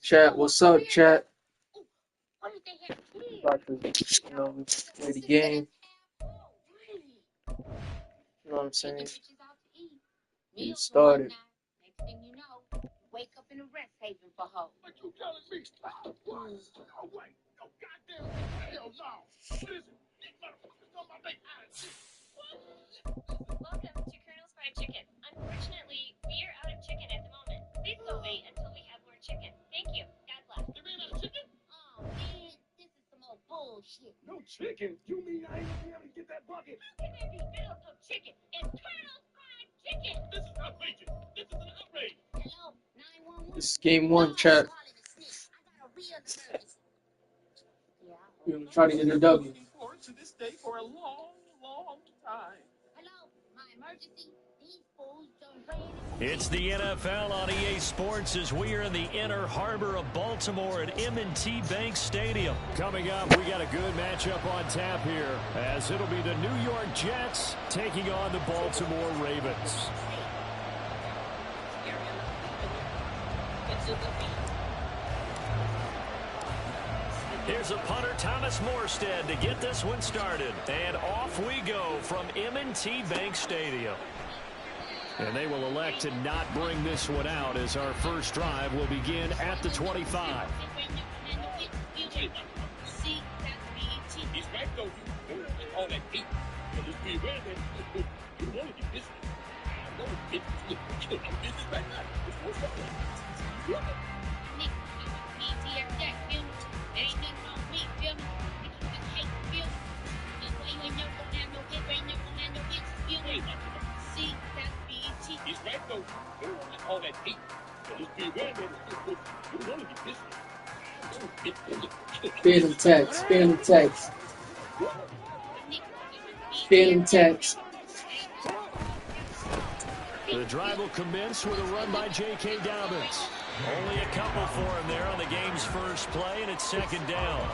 Chat, what's up, chat? About to, play the game. You know what I'm saying? Get it started. Next thing you know, wake up in a rest haven for hoes. What you telling me? Stop. What? No way. No goddamn hell no. Listen, these motherfuckers on my big eyes. Welcome to Colonel's Fried Chicken. Unfortunately, we are out of chicken at the moment. Please go wait until we have more chicken. Thank you. God bless. You mean no chicken? Oh man, this is some old bullshit. No chicken? You mean I ain't gonna be able to get that bucket? How can there be mouths of chicken in Colonel's Fried Chicken? This is outrageous. This is an outrage. Hello, 911. This is game one, chat. I got a real emergency. We're gonna try to get a W. Looking forward to this day for a long, long time. Hello, my emergency. These fools done ran into It's the NFL on EA Sports as we are in the inner harbor of Baltimore at M&T Bank Stadium. Coming up, we got a good matchup on tap here as it'll be the New York Jets taking on the Baltimore Ravens. Here's a punter, Thomas Morstead, to get this one started. And off we go from M&T Bank Stadium. And they will elect to not bring this one out as our first drive will begin at the 25. He's right though. All that heat. Just be aware that you want to get this. I know I'm business right now. It's what's up. You feel me? He's right though. All that heat. Just be aware that you want to get this. Phantom text, phantom text. Phantom text. The drive will commence with a run by J.K. Dobbins. Only a couple for him there on the game's first play, and it's second down.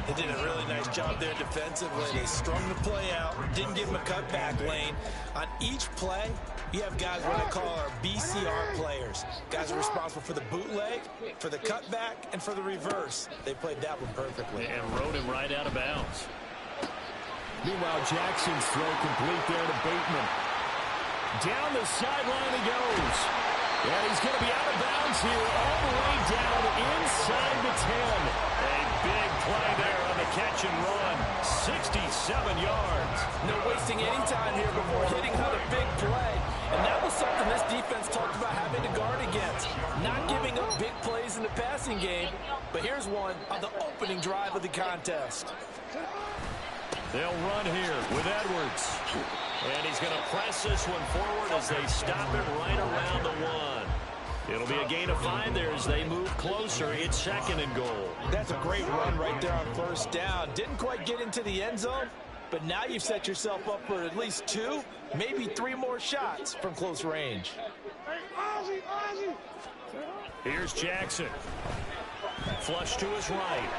They did a really nice job there defensively. They strung the play out, didn't give him a cutback lane. On each play, you have guys what I call our BCR players. Guys are responsible for the bootleg, for the cutback, and for the reverse. They played that one perfectly. And rode him right out of bounds. Meanwhile, Jackson's throw complete there to Bateman. Down the sideline he goes. And he's going to be out of bounds here all the way down inside the 10. A big play there on the catch and run. 67 yards. No wasting any time here before hitting another big play. And that was something this defense talked about having to guard against. Not giving up big plays in the passing game. But here's one on the opening drive of the contest. They'll run here with Edwards. And he's going to press this one forward as they stop it right around the 1. It'll be a gain of 5 there as they move closer. It's second and goal. That's a great run right there on first down. Didn't quite get into the end zone, but now you've set yourself up for at least 2, maybe 3 more shots from close range. Here's Jackson. Flush to his right.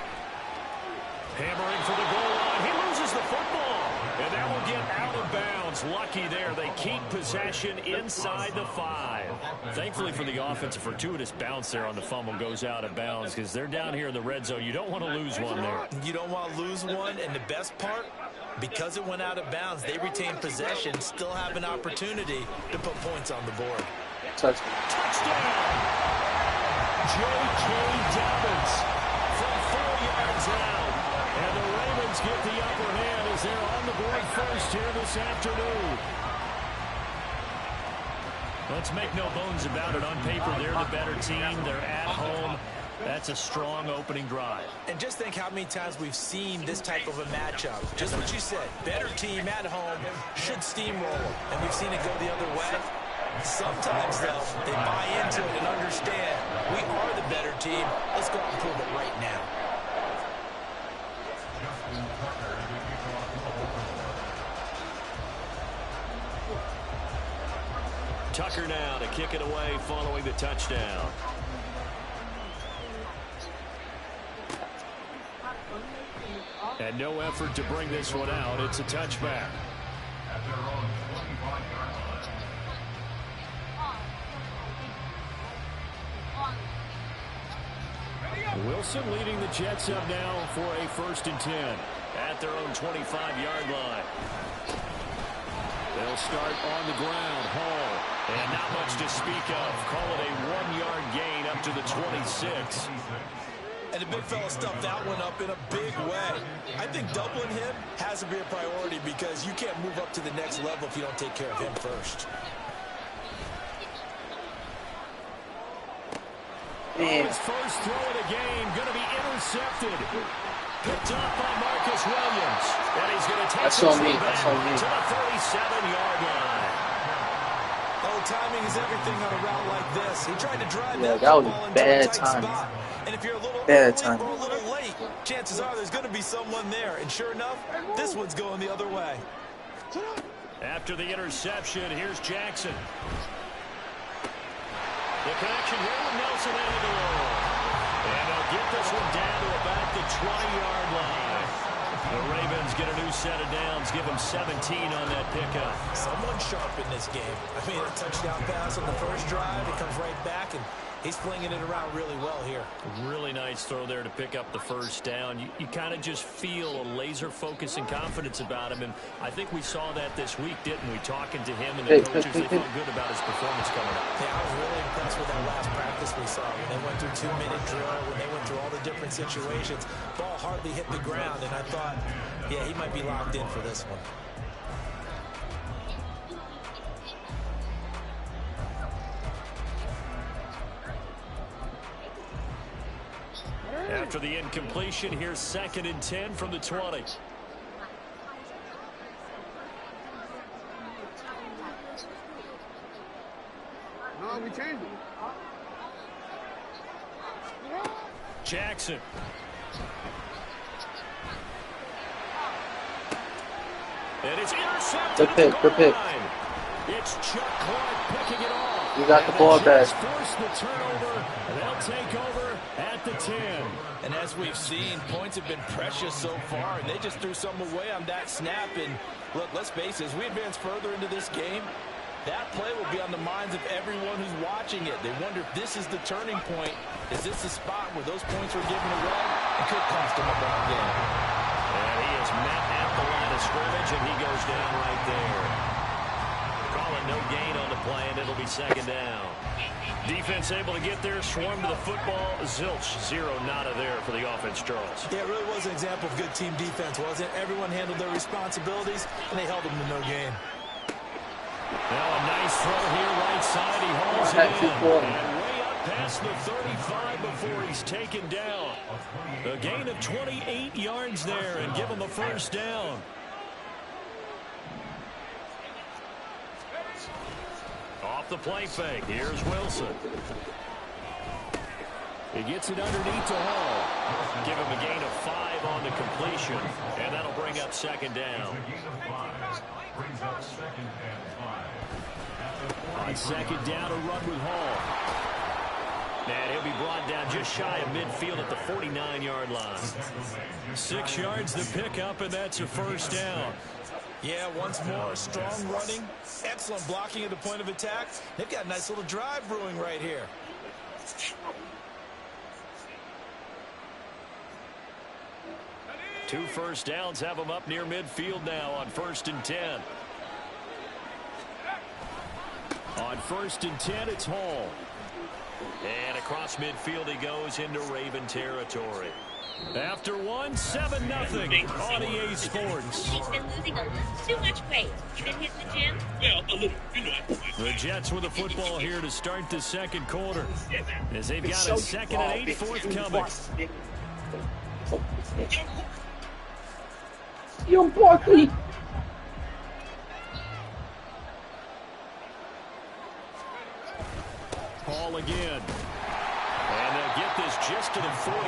Hammering for the goal line. He loses the football. And that will get out of bounds. Lucky there. They keep possession inside the 5. Thankfully for the offense, a fortuitous bounce there on the fumble goes out of bounds because they're down here in the red zone. You don't want to lose one there. You don't want to lose one. And the best part, because it went out of bounds, they retain possession, still have an opportunity to put points on the board. Touchdown. J.K. Dobbins from 4 yards out. And the Ravens get the upper hand as they're on the board first here this afternoon. Let's make no bones about it. On paper, they're the better team. They're at home. That's a strong opening drive. And just think how many times we've seen this type of a matchup. Just what you said, better team at home should steamroll them. And we've seen it go the other way. Sometimes, though, they buy into it and understand we are the better team. Let's go out and prove it right now. Tucker now to kick it away following the touchdown. And no effort to bring this one out. It's a touchback. Wilson leading the Jets up now for a 1st and 10 at their own 25-yard line. They'll start on the ground. Hall. And not much to speak of. Call it a 1-yard gain up to the 26. And the big fella stuffed that one up in a big way. I think doubling him has to be a priority because you can't move up to the next level if you don't take care of him first. His first throw of the game going to be intercepted. Picked up by Marcus Williams. And he's going to take That's on me. back That's on me. to the 37-yard line. Oh, timing is everything on a route like this. He tried to drive Yeah, that that was ball into bad a tight timing. spot. And if you're a little Bad early timing. or a little late, chances are there's going to be someone there. And sure enough, this one's going the other way. After the interception, here's Jackson. The connection here with Nelson Aguilar. And they'll get this one down to about the 20-yard line. The Ravens get a new set of downs, give them 17 on that pickup. Someone sharp in this game. I mean, a touchdown pass on the first drive. It comes right back, and he's flinging it around really well here. Really nice throw there to pick up the first down. You kind of just feel a laser focus and confidence about him, and I think we saw that this week, didn't we? Talking to him and the coaches, they felt good about his performance coming up. Yeah, I was really impressed with that last practice we saw. When they went through 2-minute drill, when they went through all the different situations, ball hardly hit the ground, and I thought, yeah, he might be locked in for this one. After the incompletion, here's 2nd and 10 from the 20. No, we changed it. Jackson. And it's intercepted. Good pick, good pick. It's Chuck Clark picking it off. You got the ball back. Force the turnover, and they'll take over at the 10. And as we've seen, points have been precious so far, and they just threw some away on that snap. And look, let's face it, as we advance further into this game, that play will be on the minds of everyone who's watching it. They wonder if this is the turning point. Is this the spot where those points were given away? It could cost them a ball game. And he is met at the line of scrimmage, and he goes down right there. Calling no gain on the play, and it'll be 2nd down. Defense able to get there, swarm to the football. Zilch, 0 nada there for the offense, Charles. Yeah, it really was an example of good team defense, wasn't it? Everyone handled their responsibilities, and they held them to no gain. Now a nice throw here right side. He hauls it in. And way up past the 35 before he's taken down. A gain of 28 yards there and give him a 1st down. Off the play fake. Here's Wilson. He gets it underneath to Hall. Give him a gain of 5 on the completion. And that'll bring up 2nd down. On 2nd down, a run with Hall. And he'll be brought down just shy of midfield at the 49-yard line. 6 yards to pick up, and that's a 1st down. Yeah, once more, strong running, excellent blocking at the point of attack. They've got a nice little drive brewing right here. Two 1st downs have them up near midfield now on 1st and 10. On 1st and 10, it's Hall. And across midfield he goes into Raven territory. After one, 7-0 on EA Sports. He's been losing a little too much weight. You been hitting the gym? Well, a little, you know. The Jets with the football here to start the 2nd quarter. As they've got a 2nd and 8 forthcoming. Yo, Barkley. Hall again. And they'll get this just to the 47.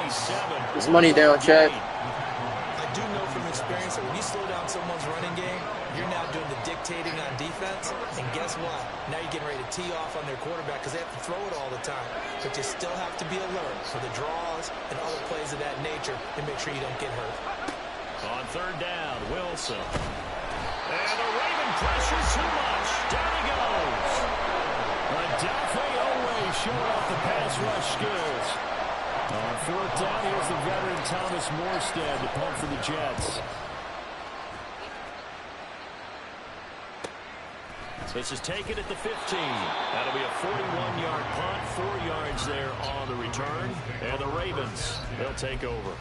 It's money down, Chad. I do know from experience that when you slow down someone's running game, you're now doing the dictating on defense. And guess what? Now you're getting ready to tee off on their quarterback because they have to throw it all the time. But you still have to be alert for the draws and other plays of that nature and make sure you don't get hurt. On 3rd down, Wilson. And the Raven pressure too much. Down he goes. Adafe Owe showing off the pass rush skills. On 4th down. Here's the veteran Thomas Morstead to punt for the Jets. This is taken at the 15. That'll be a 41-yard punt, 4 yards there on the return. And the Ravens, they'll take over.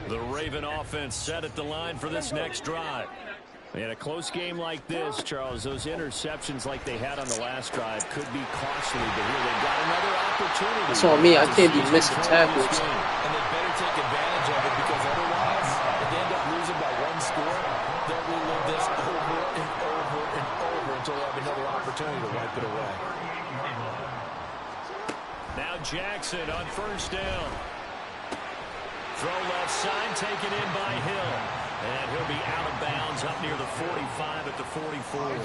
The Raven offense set at the line for this next drive. In a close game like this, Charles, those interceptions like they had on the last drive could be costly, but here they've got another opportunity. That's on me. I can't be missing tackles. And they better take advantage of it, because otherwise, if they end up losing by 1 score, they'll relive this over and over and over until they have another opportunity to wipe it away. Now Jackson on 1st down. Throw left side, taken in by Hill. And he'll be out of bounds up near the 45 at the 44.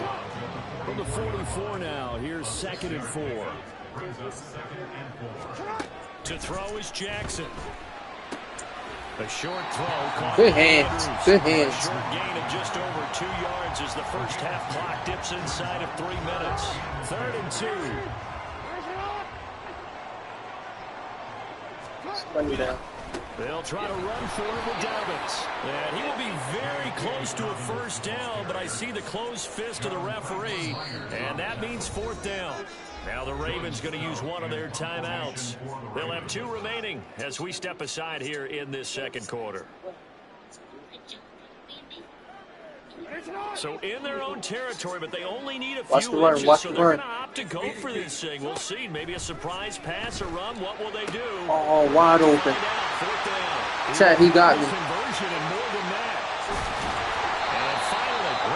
From the 44 now, here's 2nd and 4. To throw is Jackson. A short throw. Caught. Good hands. Good hands. A short gain of just over 2 yards as the first half clock dips inside of 3 minutes. 3rd and 2. Run me down. They'll try to run for it with Dobbins. And he will be very close to a 1st down, but I see the closed fist of the referee, and that means 4th down. Now the Ravens going to use one of their timeouts. They'll have 2 remaining as we step aside here in this 2nd quarter. So in their own territory, but they only need a few inches, so they're going to opt to go for this thing. We'll see. Maybe a surprise pass or run. What will they do? Oh, wide open. Chad, he got me.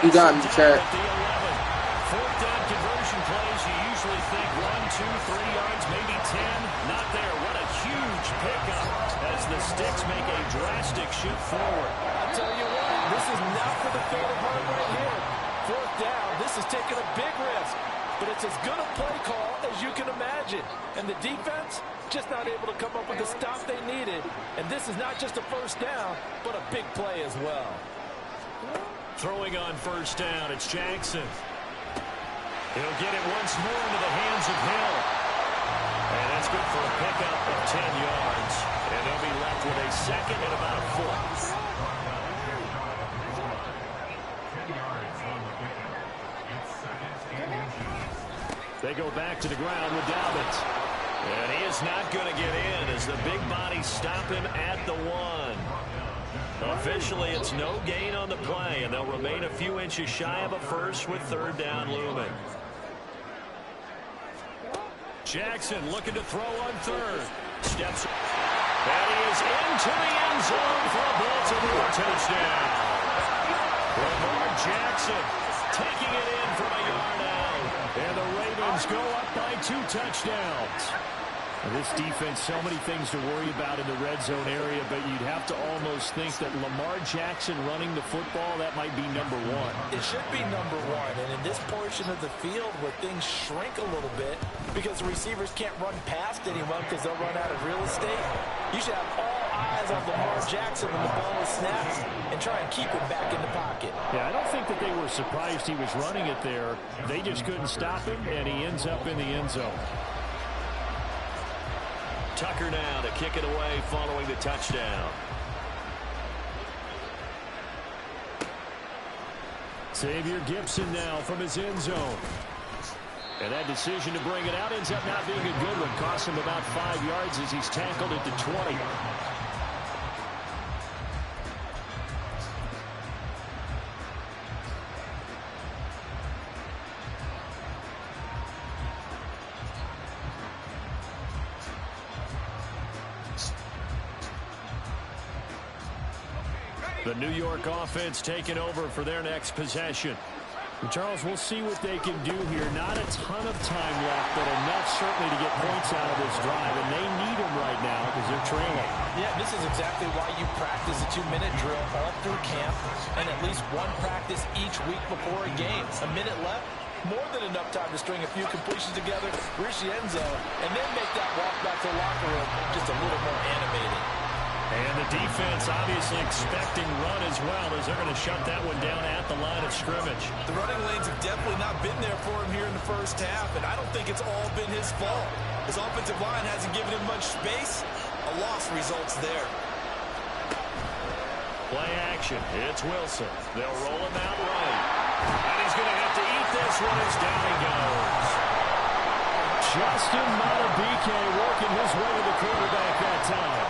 He got me, Chad. 4th down conversion plays. You usually think 1, 2, 3 yards, maybe 10. Not there. What a huge pickup as the Sticks make a drastic shift forward. I'll tell you what, this is not for the faint of heart right here. 4th down, this is taking a big risk. But it's as good a play call as you can imagine. And the defense, just not able to come up with the stop they needed. And this is not just a 1st down, but a big play as well. Throwing on 1st down, it's Jackson. He'll get it once more into the hands of Hill. And that's good for a pickup of 10 yards. And they'll be left with a 2nd and about a 4th. They go back to the ground with Dobbins. And he is not going to get in as the big bodies stop him at the 1. Officially, it's no gain on the play, and they'll remain a few inches shy of a 1st with 3rd down looming. Jackson looking to throw on 3rd. Steps. And he is into the end zone for a Baltimore touchdown. Lamar Jackson taking it in from a yard out. And the Ravens go up by 2 touchdowns. And this defense, so many things to worry about in the red zone area, but you'd have to almost think that Lamar Jackson running the football, that might be number 1. It should be number 1. And in this portion of the field where things shrink a little bit because the receivers can't run past anyone because they'll run out of real estate, you should have all eyes on Lamar Jackson when the ball is snapped and try and keep it back in the pocket. Yeah, I don't think that they were surprised he was running it there. They just couldn't stop him, and he ends up in the end zone. Tucker now to kick it away following the touchdown. Xavier Gibson now from his end zone. And that decision to bring it out ends up not being a good one. Costs him about 5 yards as he's tackled at the 20. The New York offense taking over for their next possession. And Charles, we'll see what they can do here. Not a ton of time left, but enough certainly to get points out of this drive. And they need them right now because they're trailing. Yeah, this is exactly why you practice a 2-minute drill all through camp and at least one practice each week before a game. A minute left, more than enough time to string a few completions together, reach the end zone, and then make that walk back to the locker room just a little more animated. And the defense obviously expecting run as well as they're going to shut that one down at the line of scrimmage. The running lanes have definitely not been there for him here in the first half, and I don't think it's all been his fault. His offensive line hasn't given him much space. A loss results there. Play action. It's Wilson. They'll roll him out right. And he's going to have to eat this one as down he goes. Justin Madubuike working his way to the quarterback that time.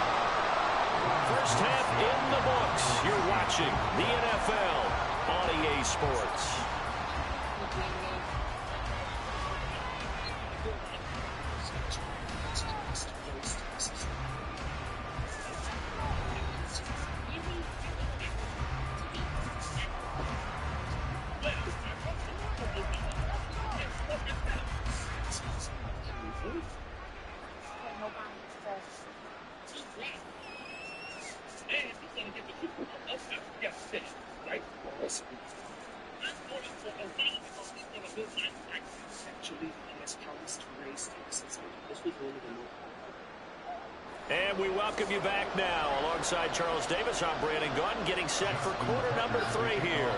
First half in the books. You're watching the NFL on EA Sports. And we welcome you back now. Alongside Charles Davis, I'm Brandon Gunn, getting set for quarter number 3 here.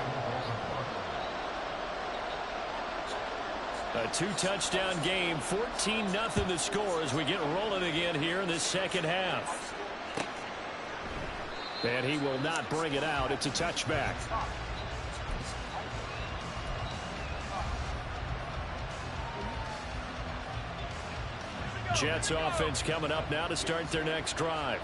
A 2-touchdown game, 14-0 the score as we get rolling again here in this second half. And he will not bring it out. It's a touchback. Jets offense coming up now to start their next drive.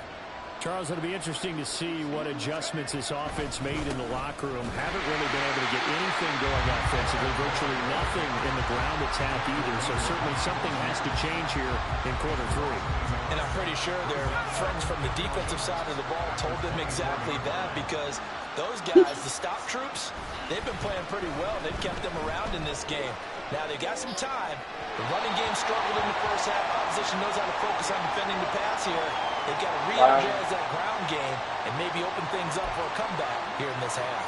Charles, it'll be interesting to see what adjustments this offense made in the locker room. Haven't really been able to get anything going offensively. Virtually nothing in the ground attack either. So certainly something has to change here in quarter 3. And I'm pretty sure their friends from the defensive side of the ball told them exactly that, because those guys, the stop troops, they've been playing pretty well. They've kept them around in this game. Now they got some time. The running game struggled in the first half. Opposition knows how to focus on defending the pass here. They've got to re-energize that ground game and maybe open things up for a comeback here in this half.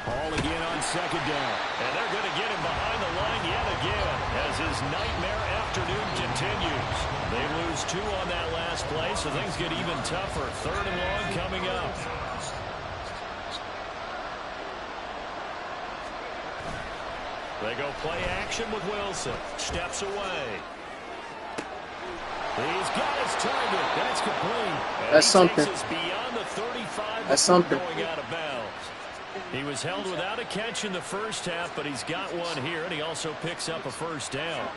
Ball again on second down. And they're going to get him behind the line yet again as his nightmare afternoon continues. They lose 2 on that last play, so things get even tougher. 3rd and long coming up. They go play action with Wilson. Steps away. He's got his target. That's complete. And that's something. Beyond the 35. That's something. Going out of bounds. He was held without a catch in the first half, but he's got one here, and he also picks up a first down.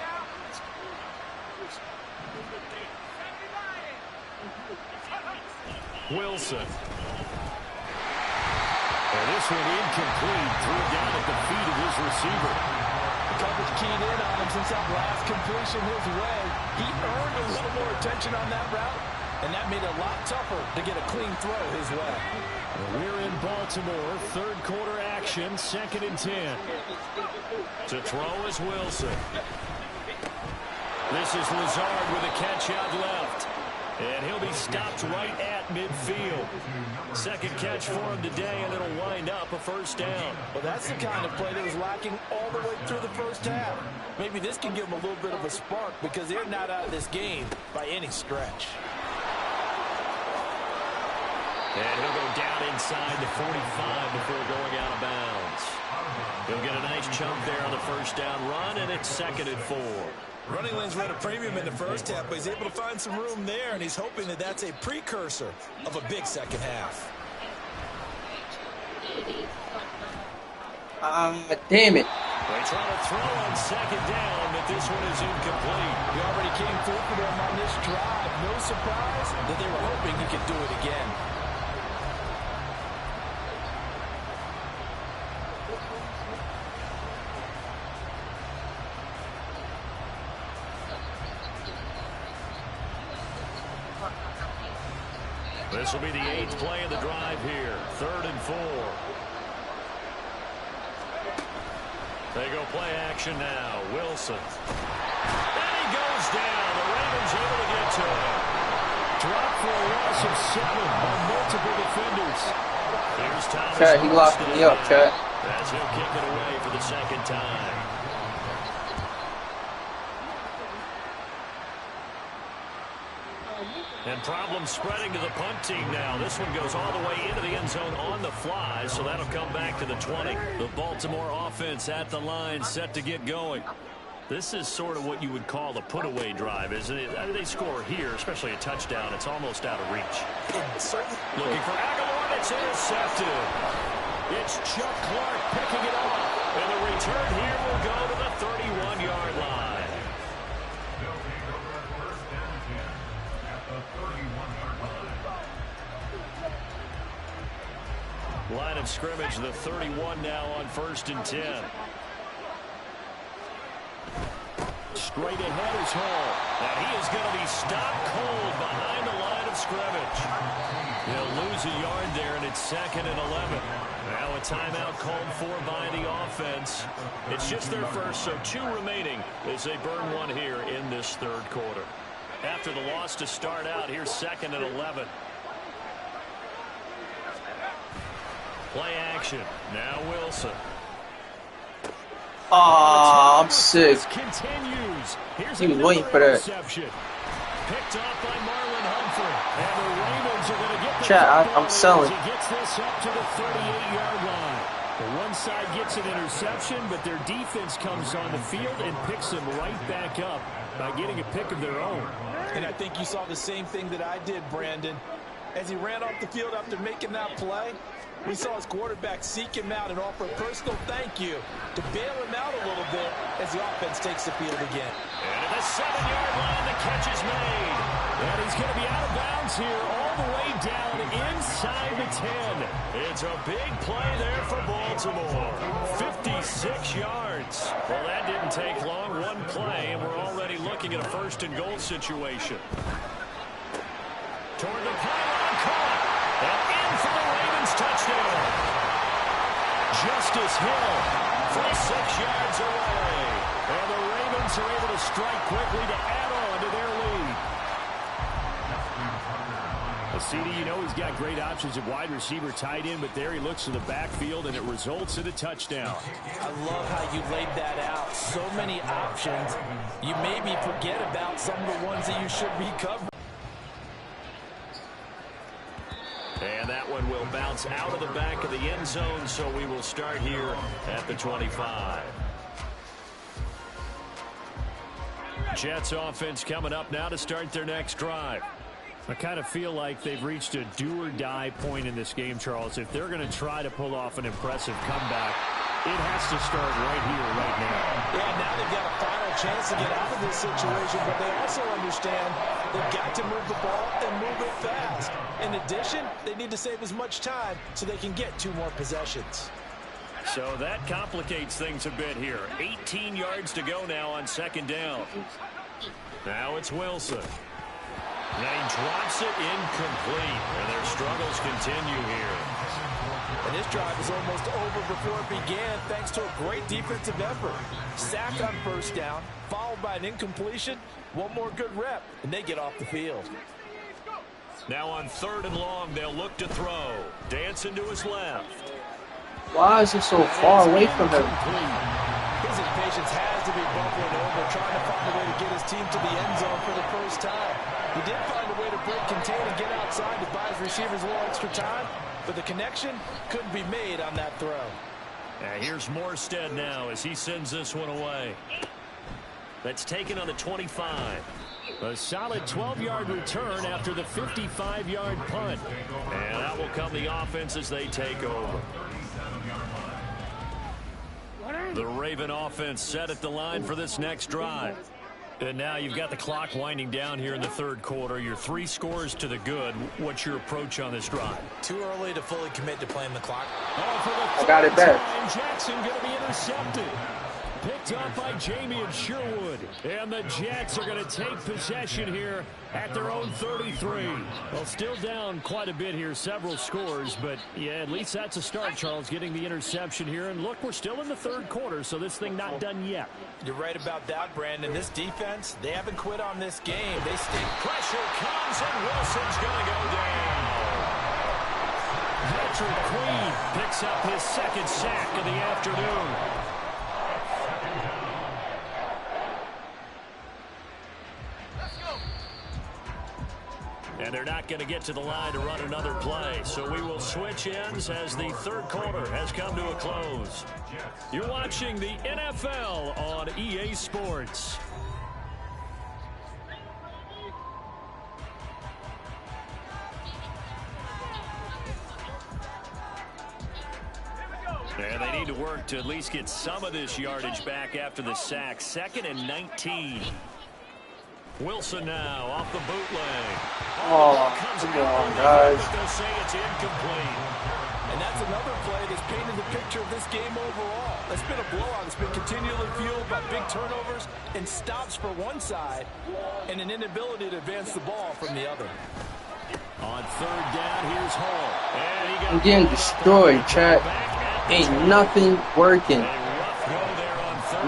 Wilson. And this one incomplete. Threw it down at the feet of his receiver. The coverage keyed in on him since that last completion his way. He earned a little more attention on that route, and that made it a lot tougher to get a clean throw his way. We're in Baltimore. 3rd quarter action. 2nd and 10. To throw is Wilson. This is Lazard with a catch out left. And he'll be stopped right at midfield. 2nd catch for him today, and it'll wind up a first down. Well, that's the kind of play that was lacking all the way through the first half. Maybe this can give them a little bit of a spark, because they're not out of this game by any stretch. And he'll go down inside the 45 before going out of bounds. He'll get a nice chunk there on the first down run, and it's 2nd and 4. Running lanes were at a premium in the first half, but he's able to find some room there, and he's hoping that that's a precursor of a big second half. Damn it. They try to throw on 2nd down, but this one is incomplete. He already came through for them on this drive. No surprise that they were hoping he could do it again. This will be the 8th play of the drive here. 3rd and 4. They go play action now. Wilson. And he goes down. The Ravens able to get to him. Drop for a loss of 7 on multiple defenders. Here's Thomas. Chat, he locked me up, chat. As he'll kick it away for the 2nd time. And problems spreading to the punt team now. This one goes all the way into the end zone on the fly, so that'll come back to the 20. The Baltimore offense at the line, set to get going. This is sort of what you would call a put-away drive, isn't it? I mean, they score here, especially a touchdown. It's almost out of reach. Looking for Aguilar, and it's intercepted. It's Chuck Clark picking it off. And the return here will go to the 31-yard line. Line of scrimmage, the 31 now on 1st and 10. Straight ahead is Hall. And he is going to be stopped cold behind the line of scrimmage. They'll lose a yard there, and it's 2nd and 11. Now a timeout called for by the offense. It's just their first, so 2 remaining as they burn one here in this 3rd quarter. After the loss to start out, here's 2nd and 11. Play action. Now Wilson. I'm sick. Continues. Here's He was waiting for that. Reception. Picked up by Marlon Humphrey. And the Ravens are going to get the Chat, I'm selling. He gets this up to the 38-yard line. The one side gets an interception, but their defense comes on the field and picks them right back up by getting a pick of their own. And I think you saw the same thing that I did, Brandon. As he ran off the field after making that play, we saw his quarterback seek him out and offer a personal thank you to bail him out a little bit as the offense takes the field again. And at the 7-yard line, the catch is made. And he's going to be out of bounds here all the way down inside the 10. It's a big play there for Baltimore. 56 yards. Well, that didn't take long. One play, and we're already looking at a 1st and goal situation. Toward the pylon, caught. And in for the Ravens touchdown. Justice Hill from 6 yards away. And the Ravens are able to strike quickly to add on to their lead. CD, you know he's got great options at wide receiver, tight end, but there he looks to the backfield, and it results in a touchdown. I love how you laid that out. So many options. You maybe forget about some of the ones that you should be covering. And that one will bounce out of the back of the end zone, so we will start here at the 25. Jets offense coming up now to start their next drive. I kind of feel like they've reached a do-or-die point in this game, Charles. If they're going to try to pull off an impressive comeback, it has to start right here, right now. Yeah, now they've got a final chance to get out of this situation, but they also understand they've got to move the ball and move it fast. In addition, they need to save as much time so they can get 2 more possessions. So that complicates things a bit here. 18 yards to go now on 2nd down. Now it's Wilson. And he drops it incomplete, and their struggles continue here. And this drive is almost over before it began thanks to a great defensive effort. Sacked on 1st down, followed by an incompletion, one more good rep, and they get off the field. Now on 3rd and long, they'll look to throw. Dancing to his left. Why is he so far away from him? His impatience has to be bubbling over, trying to find a way to get his team to the end zone for the first time. He did find a way to break, contain, and get outside to buy his receivers a little extra time, but the connection couldn't be made on that throw. Here's Morstead now as he sends this one away. That's taken on the 25. A solid 12-yard return after the 55-yard punt. And that will come the offense as they take over. The Raven offense set at the line for this next drive. And now you've got the clock winding down here in the 3rd quarter. You're 3 scores to the good. What's your approach on this drive? Too early to fully commit to playing the clock. I got it back. Jackson going to be intercepted. Picked up by Jamie and Sherwood. And the Jets are going to take possession here at their own 33. Well, still down quite a bit here, several scores. But, yeah, at least that's a start, Charles, getting the interception here. And, look, we're still in the 3rd quarter, so this thing not done yet. You're right about that, Brandon. This defense, they haven't quit on this game. They stay. Pressure comes, and Wilson's going to go down. Patrick Queen picks up his 2nd sack of the afternoon. And they're not going to get to the line to run another play. So we will switch ends as the third quarter has come to a close. You're watching the NFL on EA Sports. And they need to work to at least get some of this yardage back after the sack. 2nd and 19. Wilson now off the bootleg. Oh, come on, guys. They'll say it's incomplete. And that's another play that's painted the picture of this game overall. It's been a blowout. It's been continually fueled by big turnovers and stops for one side and an inability to advance the ball from the other. On 3rd down, here's Hall. And he got I'm getting destroyed, chat. Ain't nothing working.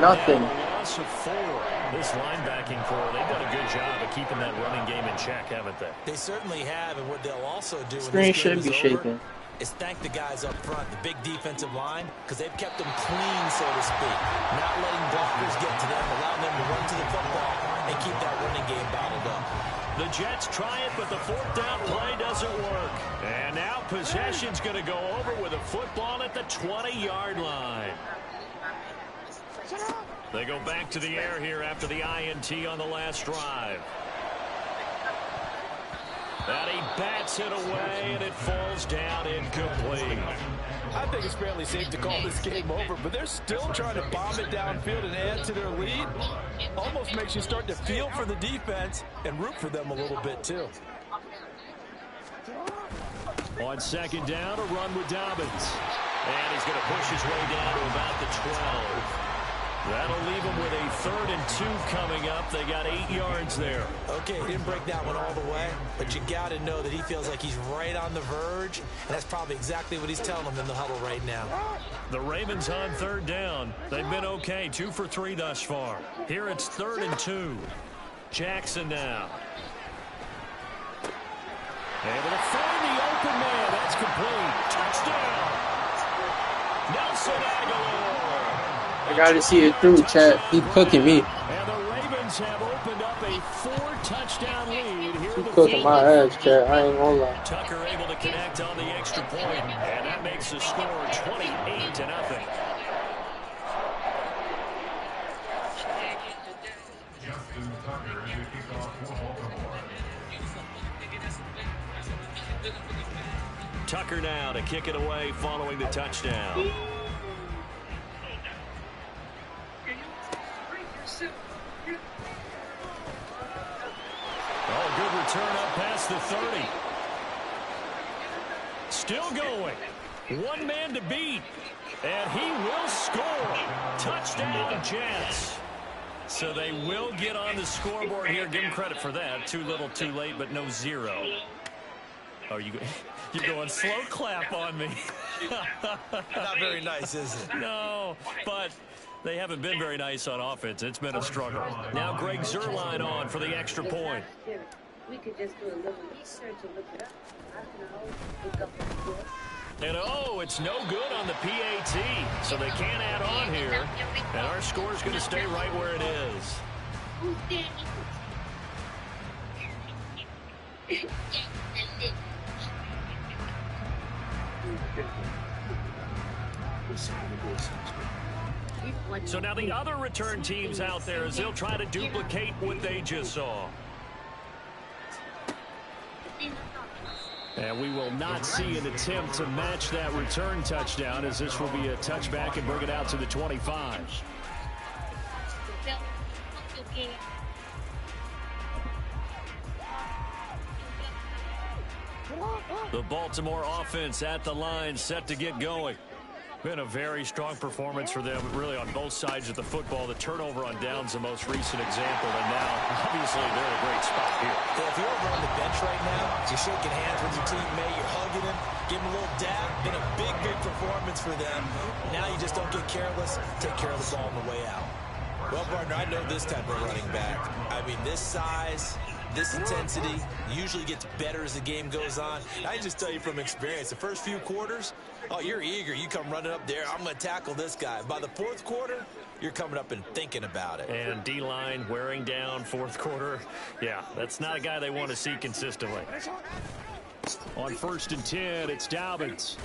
Nothing. Loss of 4. This linebacking core, they've done a good job of keeping that running game in check, haven't they? They certainly have, and what they'll also do Screen should be shaking. is thank the guys up front, the big defensive line, because they've kept them clean, so to speak. Not letting blockers get to them, allowing them to run to the football and keep that running game bottled up. The Jets try it, but the 4th down play doesn't work. And now possession's going to go over with a football at the 20-yard line. They go back to the air here after the INT on the last drive. And he bats it away, and it falls down incomplete. I think it's fairly safe to call this game over, but they're still trying to bomb it downfield and add to their lead. Almost makes you start to feel for the defense and root for them a little bit, too. On 2nd down, a run with Dobbins. And he's going to push his way down to about the 12. That'll leave him with a 3rd and 2 coming up. They got 8 yards there. Okay, he didn't break that one all the way, but you got to know that he feels like he's right on the verge, and that's probably exactly what he's telling them in the huddle right now. The Ravens on 3rd down. They've been okay, 2 for 3 thus far. Here it's 3rd and 2. Jackson now. Able to find the open man. That's complete. Touchdown. Nelson Aguilar. I gotta see it through, chat. Keep cooking me. And the Ravens have opened up a 4-touchdown lead here. Keep cooking my ass, chat. I ain't gonna lie. Tucker able to connect on the extra point, and that makes the score 28-0. Tucker now to kick it away following the touchdown. Oh, good return up past the 30. Still going. One man to beat. And he will score. Touchdown, Jets. So they will get on the scoreboard here. Give them credit for that. Too little, too late, but no 0. Oh, you're going slow clap on me. Not very nice, is it? No, but they haven't been very nice on offense. It's been a struggle. Now Greg Zuerlein on for the extra point. We could just do a little research and look it up. I don't know. Look up the score. And oh, it's no good on the PAT, so they can't add on here. And our score's going to stay right where it is. Who's Danny? So now the other return teams out there as they'll try to duplicate what they just saw. And we will not see an attempt to match that return touchdown, as this will be a touchback and bring it out to the 25. The Baltimore offense at the line, set to get going. Been a very strong performance for them, really on both sides of the football. The turnover on downs, the most recent example, and now, obviously, they're in a great spot here. Yeah, if you're over on the bench right now, you're shaking hands with your teammate, you're hugging him, giving him a little dab. Been a big, big performance for them. Now you just don't get careless, take care of the ball on the way out. Well, partner, I know this type of running back. I mean, this size, this intensity usually gets better as the game goes on. I can just tell you from experience, the first few quarters, oh, you're eager. You come running up there, I'm going to tackle this guy. By the 4th quarter, you're coming up and thinking about it. And D-line wearing down fourth quarter. Yeah, that's not a guy they want to see consistently. On 1st and 10, it's Dobbins.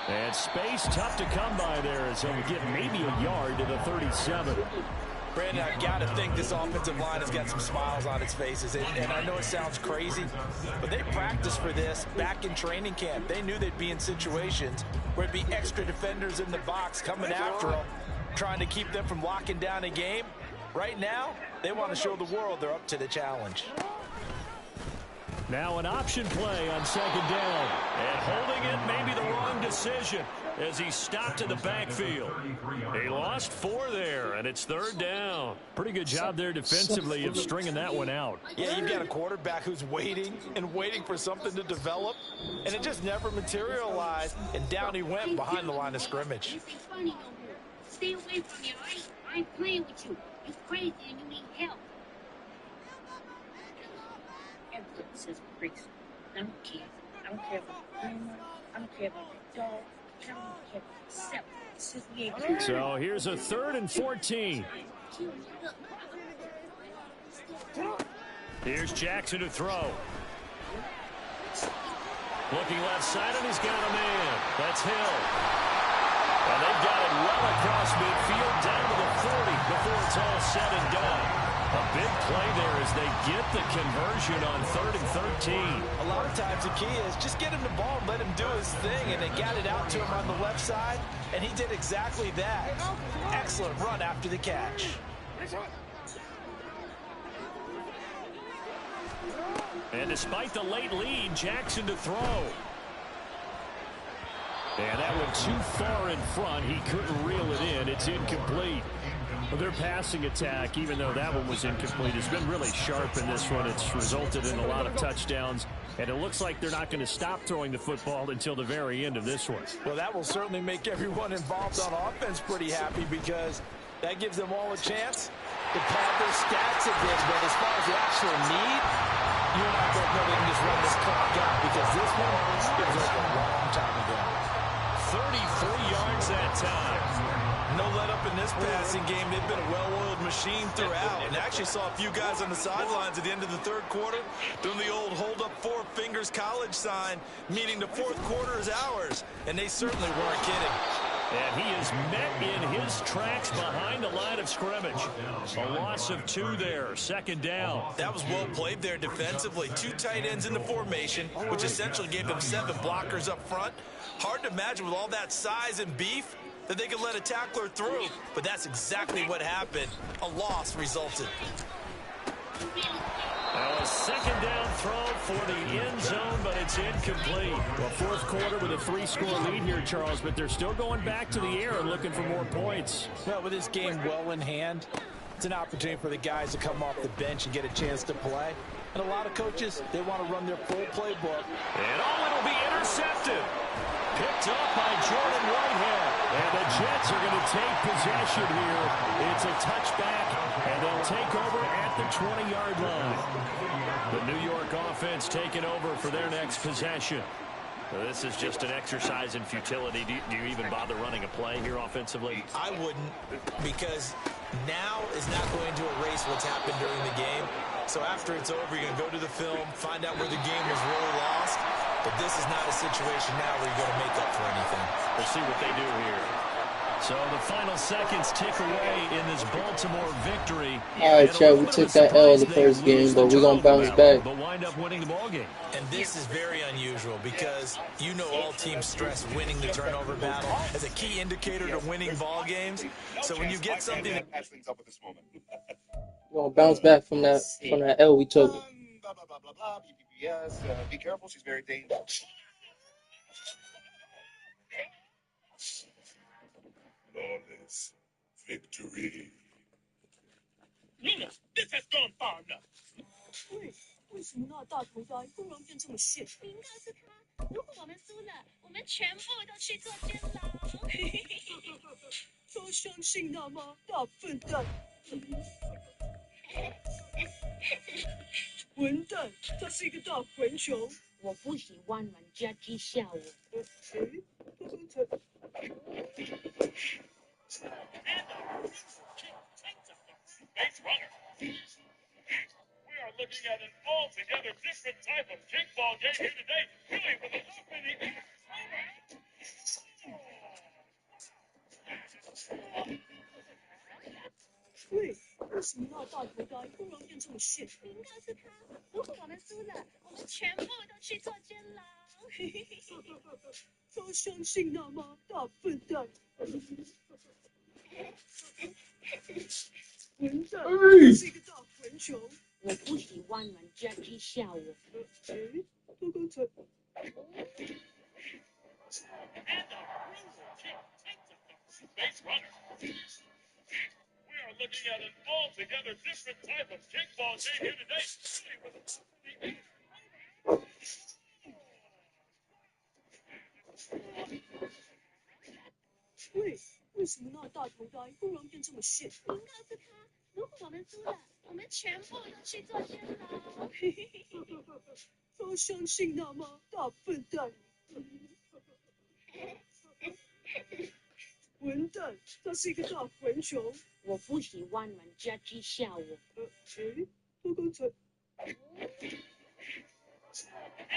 And space tough to come by there, so we get maybe a yard to the 37. Brandon, I've got to think this offensive line has got some smiles on its faces. And I know it sounds crazy, but they practiced for this back in training camp. They knew they'd be in situations where it'd be extra defenders in the box coming after them, trying to keep them from locking down a game. Right now, they want to show the world they're up to the challenge. Now an option play on 2nd down. And holding it may be the wrong decision as he stopped in the backfield. He lost 4 there, and it's 3rd down. Pretty good job there defensively of stringing that one out. Yeah, you've got a quarterback who's waiting and waiting for something to develop, and it just never materialized, and down he went behind the line of scrimmage. Stay away from me, all right? I ain't playing with you. You crazy and you need help. Everyone says I'm crazy. I don't care. I don't care about the grandma. I don't care about the dog. I don't care about myself. Since we ain't crazy. So here's a 3rd and 14. Here's Jackson to throw. Looking left side, and he's got a man. That's Hill. And they've got it well across midfield down to the 40 before it's all said and done. A big play there as they get the conversion on 3rd and 13. A lot of times the key is just get him the ball and let him do his thing, and they got it out to him on the left side, and he did exactly that. Excellent run after the catch. And despite the late lead, Jackson to throw. And that went too far in front. He couldn't reel it in. It's incomplete. Well, their passing attack, even though that one was incomplete, has been really sharp in this one. It's resulted in a lot of touchdowns, and it looks like they're not going to stop throwing the football until the very end of this one. Well, that will certainly make everyone involved on offense pretty happy because that gives them all a chance to pad their stats a bit. But as far as the actual need, you and I both know they can just run this clock out because this one was over a long time ago. 33 yards that time. No let up in this passing game. They've been a well-oiled machine throughout. And actually saw a few guys on the sidelines at the end of the 3rd quarter doing the old hold up 4 fingers college sign, meaning the 4th quarter is ours. And they certainly weren't kidding. And he is met in his tracks behind the line of scrimmage. A loss of 2 there, 2nd down. That was well played there defensively. 2 tight ends in the formation, which essentially gave them 7 blockers up front. Hard to imagine with all that size and beef that they could let a tackler through, but that's exactly what happened. A loss resulted. Now a 2nd down throw for the end zone, but it's incomplete. Well, 4th quarter with a 3-score lead here, Charles, but they're still going back to the air and looking for more points. Well, with this game well in hand, it's an opportunity for the guys to come off the bench and get a chance to play. And a lot of coaches, they want to run their full playbook. And it'll be intercepted. Picked up by Jordan Whitehead. And the Jets are going to take possession here. It's a touchback, and they'll take over at the 20-yard line. The New York offense taking over for their next possession. So this is just an exercise in futility. Do you even bother running a play here offensively? I wouldn't, because now is not going to erase what's happened during the game. So after it's over, you're going to go to the film, find out where the game was really lost. But this is not a situation now where you're going to make up for anything. We'll see what they do here. So the final seconds tick away in this Baltimore victory. All right, Chad, we took that L in the first game, but we're going to bounce back. But wind up winning the ball game. And this is very unusual because you know all teams stress winning the turnover battle as a key indicator to winning ball games. So when you get something that We're going to bounce back from that L we took. Blah, blah, blah, blah, blah, BPPS. Be careful, she's very dangerous. Flawless victory. Luna, this has gone far enough. 为什么那大头发忽然变这么细？你告诉他，如果我们输了，我们全部都去做监牢。都相信他吗？大笨蛋！混蛋，他是一个大混球。我不喜欢人家讥笑我。谁？ base runner. We are looking at an altogether different type of kickball game here today. Billy with a loop in the air. Over. 喂，为什么那大头刀突然变这么炫？应该是他。如果我们输了，我们全部都去做监牢。他相信那吗？大笨蛋！混蛋！这是一个大混球。我不喜欢人家讥笑我。他刚才。And a brutal kick takes it from base runner. We are looking at an altogether different type of kickball game here today. Billy with a loop in the air. Over. 喂，为什么那大头刀突然变这么炫？应该是他。如果我们输了，我们全部都去做监牢。他相信那吗？大笨蛋！混蛋！他是一个大混球。我不喜欢人家讥笑我。他刚才。And a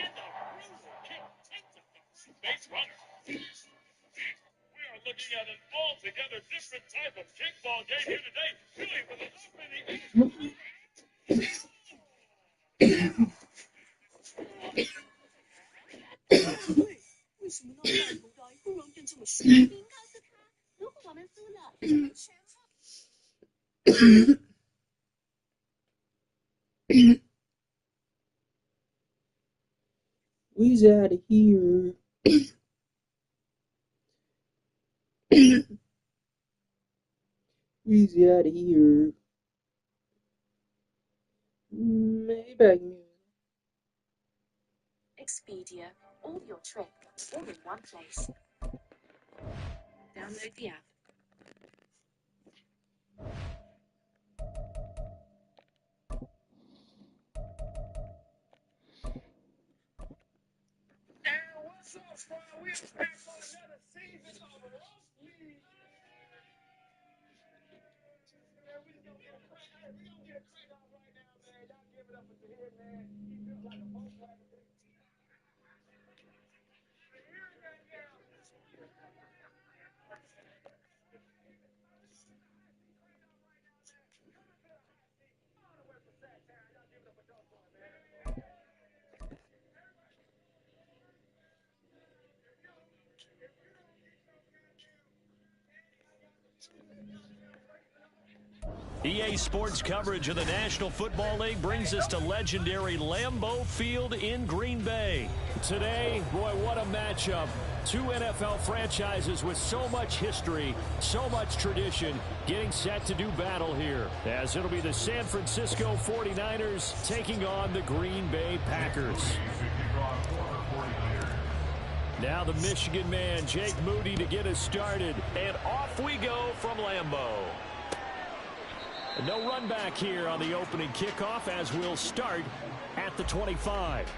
brutal kick takes it from base runner. We are looking at an altogether different type of kickball game here today. Billy with a loop in the air. 喂，为什么那大头刀突然变这么炫？应该是他。如果我们输了，我们全部。We's out of here. We's out of here. Maybach music. Expedia, all your trip, all in one place. Download the app. And what's up, squad? We're back for another season of Roast League. Man, we gonna get a crank off right now, man. Y'all give it up for the head, man. He built like a Volkswagen. EA Sports coverage of the National Football League brings us to legendary Lambeau Field in Green Bay. Today, boy, what a matchup. Two NFL franchises with so much history, so much tradition, getting set to do battle here. As it'll be the San Francisco 49ers taking on the Green Bay Packers. Now the Michigan man, Jake Moody, to get us started. And off we go from Lambeau. No run back here on the opening kickoff as we'll start at the 25.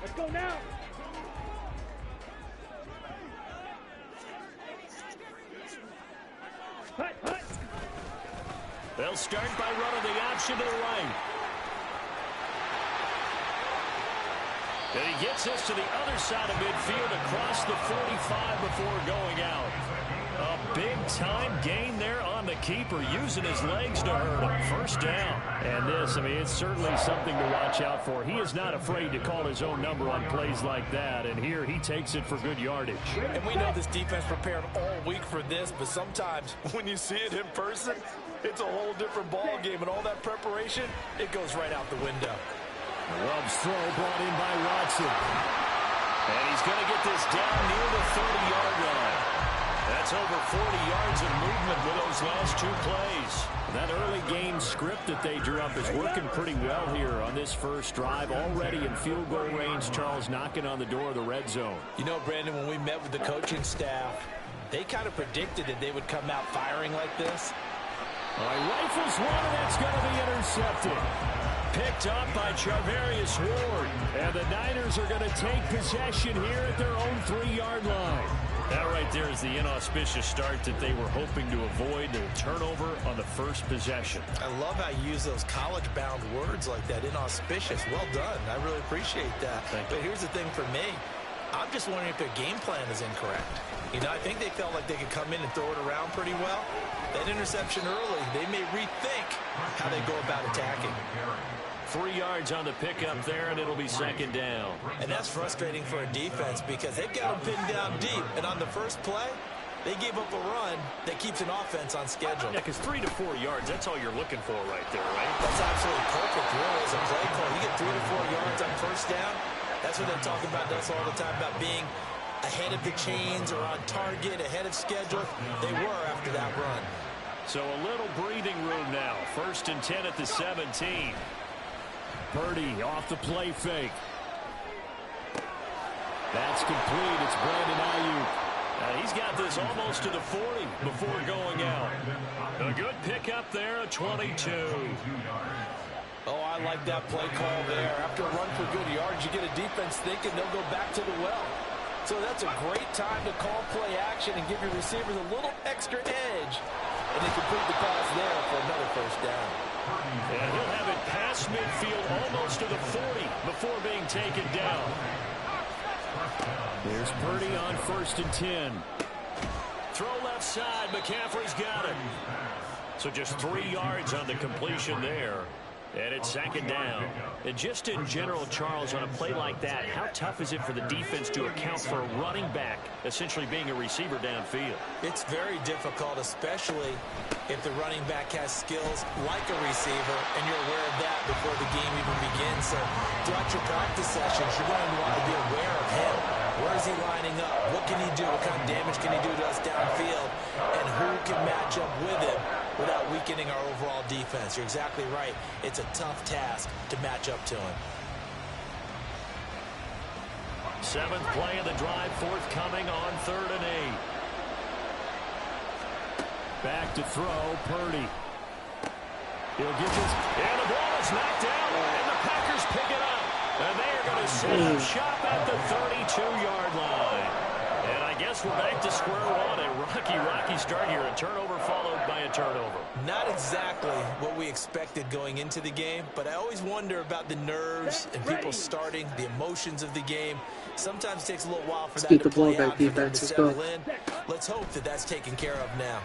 Let's go now. Hut. They'll start by running the option to the right. And he gets us to the other side of midfield across the 45 before going out. A big-time gain there on the keeper, using his legs to hurt him. First down. And this, I mean, it's certainly something to watch out for. He is not afraid to call his own number on plays like that. And here he takes it for good yardage. And we know this defense prepared all week for this, but sometimes when you see it in person, it's a whole different ball game. And all that preparation, it goes right out the window. Love's throw brought in by Watson. And he's going to get this down near the 30-yard line. That's over 40 yards of movement with those last two plays. That early game script that they drew up is working pretty well here on this first drive. Already in field goal range, Charles knocking on the door of the red zone. You know, Brandon, when we met with the coaching staff, they kind of predicted that they would come out firing like this. Rifles one, and that's going to be intercepted. Picked up by Charvarius Ward. And the Niners are going to take possession here at their own 3-yard line. That right there is the inauspicious start that they were hoping to avoid, the turnover on the first possession. I love how you use those college-bound words like that, inauspicious. Well done. I really appreciate that. But here's the thing for me. I'm just wondering if their game plan is incorrect. You know, I think they felt like they could come in and throw it around pretty well. That interception early, they may rethink how they go about attacking. 3 yards on the pickup there, and it'll be second down. And that's frustrating for a defense because they've got them pinned down deep. And on the first play, they gave up a run that keeps an offense on schedule. Yeah, because 3 to 4 yards, that's all you're looking for right there, right? That's absolutely perfect, really, as a play call. You get 3 to 4 yards on first down. That's what they're talking about us all the time, about being ahead of the chains or on target, ahead of schedule. They were after that run. So a little breathing room now. 1st and 10 at the 17. Purdy off the play fake. That's complete. It's Brandon Ayuk. He's got this almost to the 40 before going out. A good pickup there, a 22. Oh, I like that play call there. After a run for good yards, you get a defense thinking they'll go back to the well. So that's a great time to call play action and give your receivers a little extra edge. And they complete the pass there for another first down. And he'll have it past midfield almost to the 40 before being taken down. There's Purdy on 1st and 10. Throw left side. McCaffrey's got it. So just 3 yards on the completion there. And it's second down. And just in general, Charles, on a play like that, how tough is it for the defense to account for a running back essentially being a receiver downfield? It's very difficult, especially if the running back has skills like a receiver, and you're aware of that before the game even begins. So throughout your practice sessions, you're going to want to be aware of him. Where is he lining up? What can he do? What kind of damage can he do to us downfield? And who can match up with him without weakening our overall defense? You're exactly right. It's a tough task to match up to him. 7th play of the drive, forthcoming on 3rd and 8. Back to throw, Purdy. He'll get this, and the ball is knocked down, and the Packers pick it up. And they are going to set up shop at the 32-yard line. And I guess we're back to square one. A rocky start here. A turnover followed by a turnover. Not exactly what we expected going into the game, but I always wonder about the nerves and people starting, the emotions of the game. Sometimes it takes a little while for that to play out, for them to settle in. Let's hope that that's taken care of now.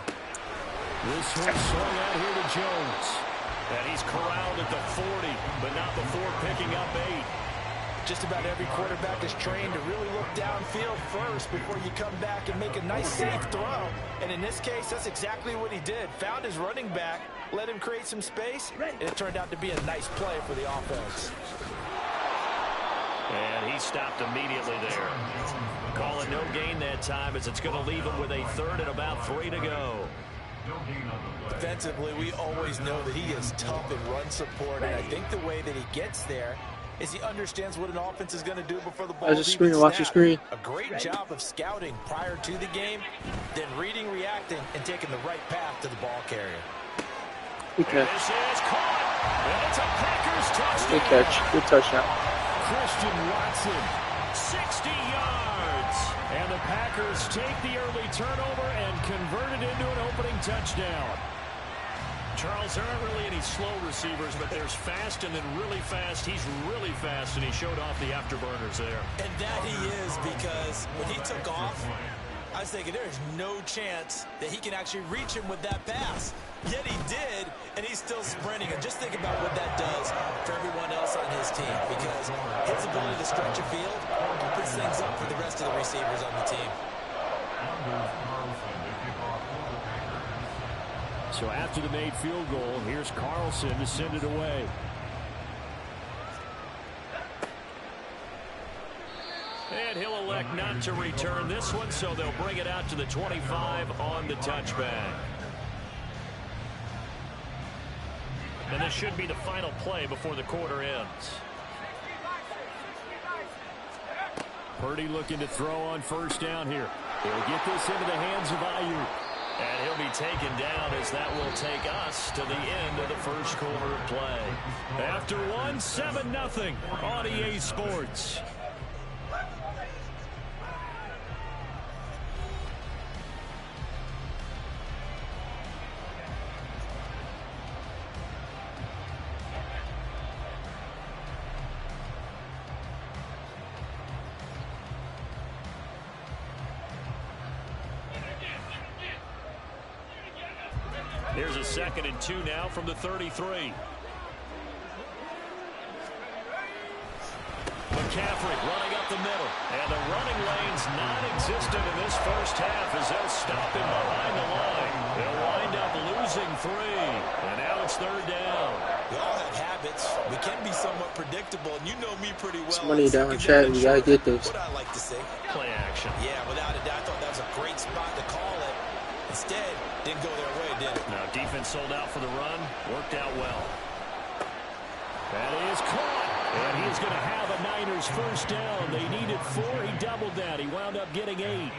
This one swung out here to Jones. And he's corralled at the 40, but not before picking up 8. Just about every quarterback is trained to really look downfield first before you come back and make a nice, safe throw. And in this case, that's exactly what he did. Found his running back, let him create some space, and it turned out to be a nice play for the offense. And he stopped immediately there. Calling no gain that time as it's going to leave him with a 3rd and about 3 to go. Defensively, we always know that he is tough in run support, and I think the way that he gets there is he understands what an offense is going to do before the ball is even snapped. Watch the screen. A great job of scouting prior to the game, then reading, reacting, and taking the right path to the ball carrier. Okay. This is caught, and it's a Packers touchdown. Good catch. Good touchdown. Christian Watson, 60 yards. And the Packers take the early turnover and convert it into an opening touchdown. Charles, there aren't really any slow receivers, but there's fast and then really fast. He's really fast, and he showed off the afterburners there. And that he is, because when he took off, I was thinking there's no chance that he can actually reach him with that pass. Yet he did, and he's still sprinting. And just think about what that does for everyone else on his team, because his ability to stretch a field opens things up for the rest of the receivers on the team. So after the made field goal, here's Carlson to send it away. And he'll elect not to return this one, so they'll bring it out to the 25 on the touchback. And this should be the final play before the quarter ends. Purdy looking to throw on 1st down here. He'll get this into the hands of Ayuk. And he'll be taken down as that will take us to the end of the first quarter of play. After one, 7-0 on EA Sports. Here's a 2nd and 2 now from the 33. McCaffrey running up the middle. And the running lane's non-existent in this first half as they'll stop him behind the line. They'll wind up losing 3. And now it's 3rd down. We all have habits. We can be somewhat predictable, and you know me pretty well. Somebody down chat, we gotta get this. What I like to say. Play action. Yeah, without a doubt, I thought that was a great spot to call it. Instead, didn't go their way, did it? Now defense sold out for the run. Worked out well. That is caught. And he's going to have a Niners first down. They needed 4. He doubled that. He wound up getting 8.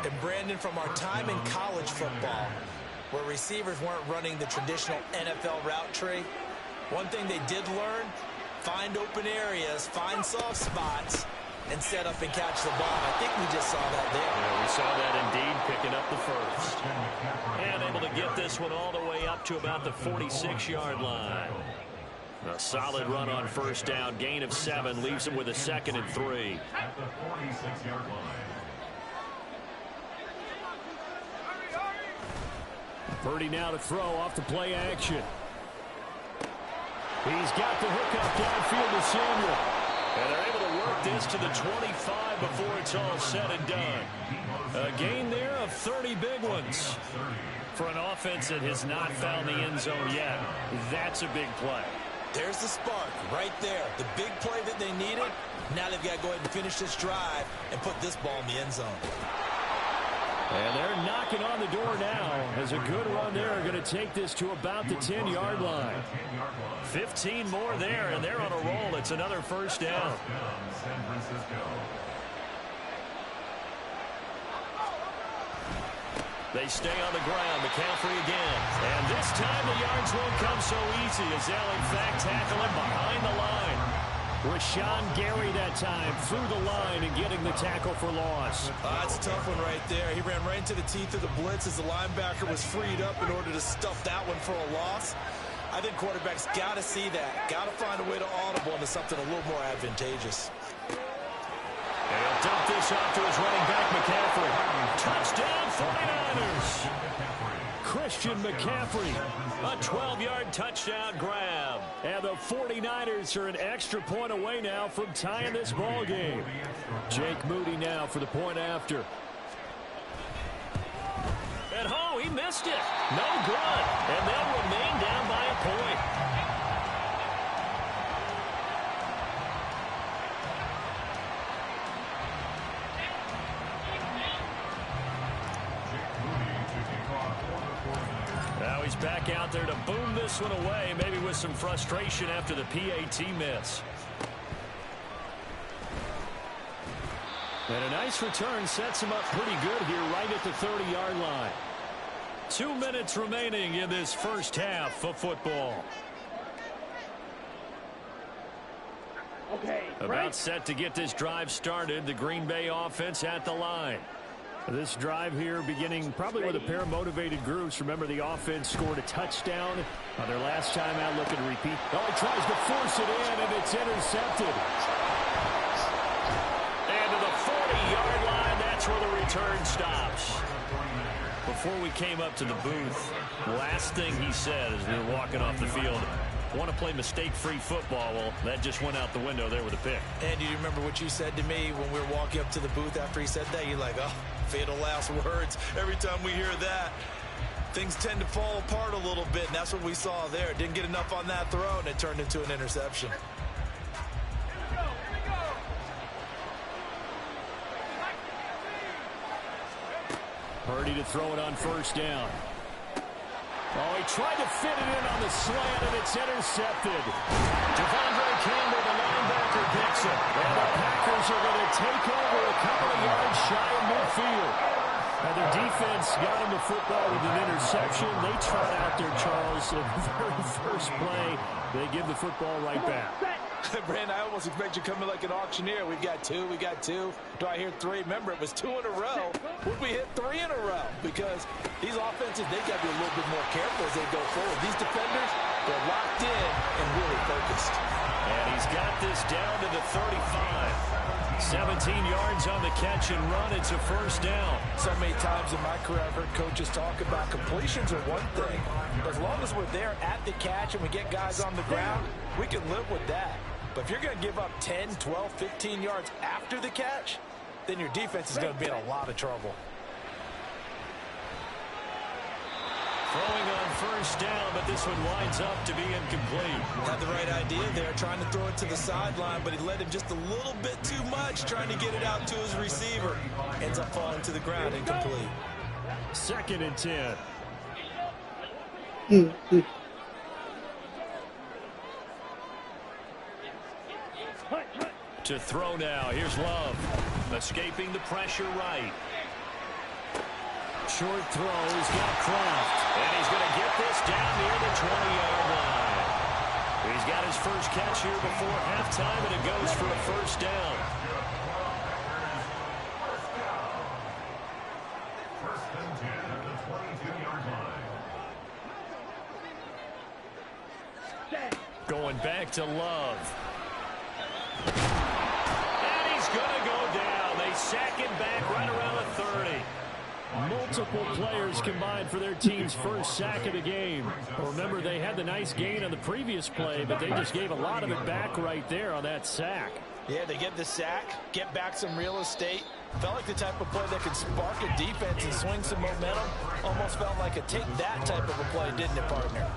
And Brandon, from our time in college football, where receivers weren't running the traditional NFL route tree, one thing they did learn, find open areas, find soft spots, and set up and catch the ball. I think we just saw that there. Yeah, we saw that indeed, picking up the first. And able to get this one all the way up to about the 46-yard line. A solid run on first down. Gain of 7 leaves him with a 2nd and 3. At the 46-yard line. Purdy now to throw off the play action. He's got the hook up downfield to Samuel. And they're able to work this to the 25 before it's all said and done. A gain there of 30 big ones. For an offense that has not found the end zone yet, that's a big play. There's the spark right there. The big play that they needed. Now they've got to go ahead and finish this drive and put this ball in the end zone. And they're knocking on the door now as a good run there are going to take this to about the 10-yard line. 15 more there, and they're on a roll. It's another first down. San Francisco. They stay on the ground. McCaffrey again. And this time the yards won't come so easy as they'll, in fact, tackle him behind the line. Rashawn Gary that time through the line and getting the tackle for loss. That's a tough one right there. He ran right into the teeth of the blitz as the linebacker was freed up in order to stuff that one for a loss. I think quarterbacks got to see that. Got to find a way to audible into something a little more advantageous. And he'll dump this off to his running back, McCaffrey. Touchdown, 49ers. Christian McCaffrey, a 12-yard touchdown grab. And the 49ers are an extra point away now from tying this ball game. Jake Moody now for the point after. And oh, he missed it. No good. And they'll remain down by a point. Now he's back out there to boom this one away, maybe with some frustration after the PAT miss. And a nice return sets him up pretty good here right at the 30-yard line. 2 minutes remaining in this first half of football. About set to get this drive started. The Green Bay offense at the line. This drive here beginning probably with a pair of motivated groups. Remember, the offense scored a touchdown on their last time out. Look at repeat. Oh, he tries to force it in, and it's intercepted. And to the 40-yard line, that's where the return stops. Before we came up to the booth, last thing he said as we were walking off the field, want to play mistake-free football. Well, that just went out the window there with a pick. And do you remember what you said to me when we were walking up to the booth after he said that? You're like, oh, fatal last words. Every time we hear that, things tend to fall apart a little bit, and that's what we saw there. Didn't get enough on that throw, and it turned into an interception. Purdy to throw it on first down. Oh, he tried to fit it in on the slant, and it's intercepted. Devondre Campbell, the linebacker, picks it. And the Packers are going to take over a couple of yards shy of midfield. And their defense got him the football with an interception. They trot out there, Charles, in the very first play. They give the football right back. Brandon, I almost expect you to come in like an auctioneer. We've got two. Do I hear three? Remember, it was 2 in a row. Would we hit 3 in a row? Because these offenses, they got to be a little bit more careful as they go forward. These defenders, they're locked in and really focused. And he's got this down to the 35. 17 yards on the catch and run. It's a first down. So many times in my career, I've heard coaches talk about completions are one thing. As long as we're there at the catch and we get guys on the ground, we can live with that. But if you're going to give up 10, 12, 15 yards after the catch, then your defense is going to be in a lot of trouble. Throwing on first down, but this one winds up to be incomplete. Had the right idea there, trying to throw it to the sideline, but he led him just a little bit too much, trying to get it out to his receiver. Ends up falling to the ground, incomplete. 2nd and 10. To throw now. Here's Love. Escaping the pressure right. Short throw. He's got Kraft. And he's going to get this down near the 20-yard line. He's got his first catch here before halftime, and it goes for a first down. First and 10 at the 22-yard line. Going back to Love. And he's going to go down. They sack him back right around the 30. Multiple players combined for their team's first sack of the game. Remember, they had the nice gain on the previous play, but they just gave a lot of it back right there on that sack. Yeah, they get the sack, get back some real estate. Felt like the type of play that could spark a defense and swing some momentum. Almost felt like a take-that type of a play, didn't it, partner?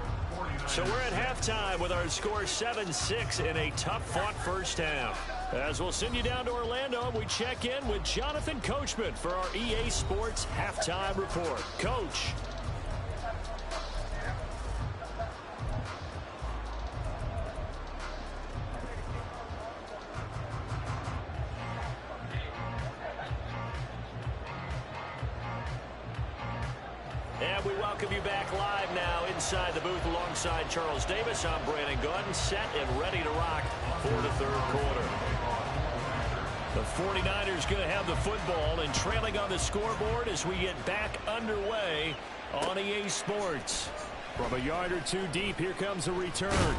So we're at halftime with our score 7-6 in a tough-fought first half. As we'll send you down to Orlando, we check in with Jonathan Coachman for our EA Sports Halftime Report. Coach. And we welcome you back live now inside the booth alongside Charles Davis. I'm Brandon Gordon, set and ready to rock for the third quarter. The 49ers going to have the football and trailing on the scoreboard as we get back underway on EA Sports. From a yard or two deep, here comes a return.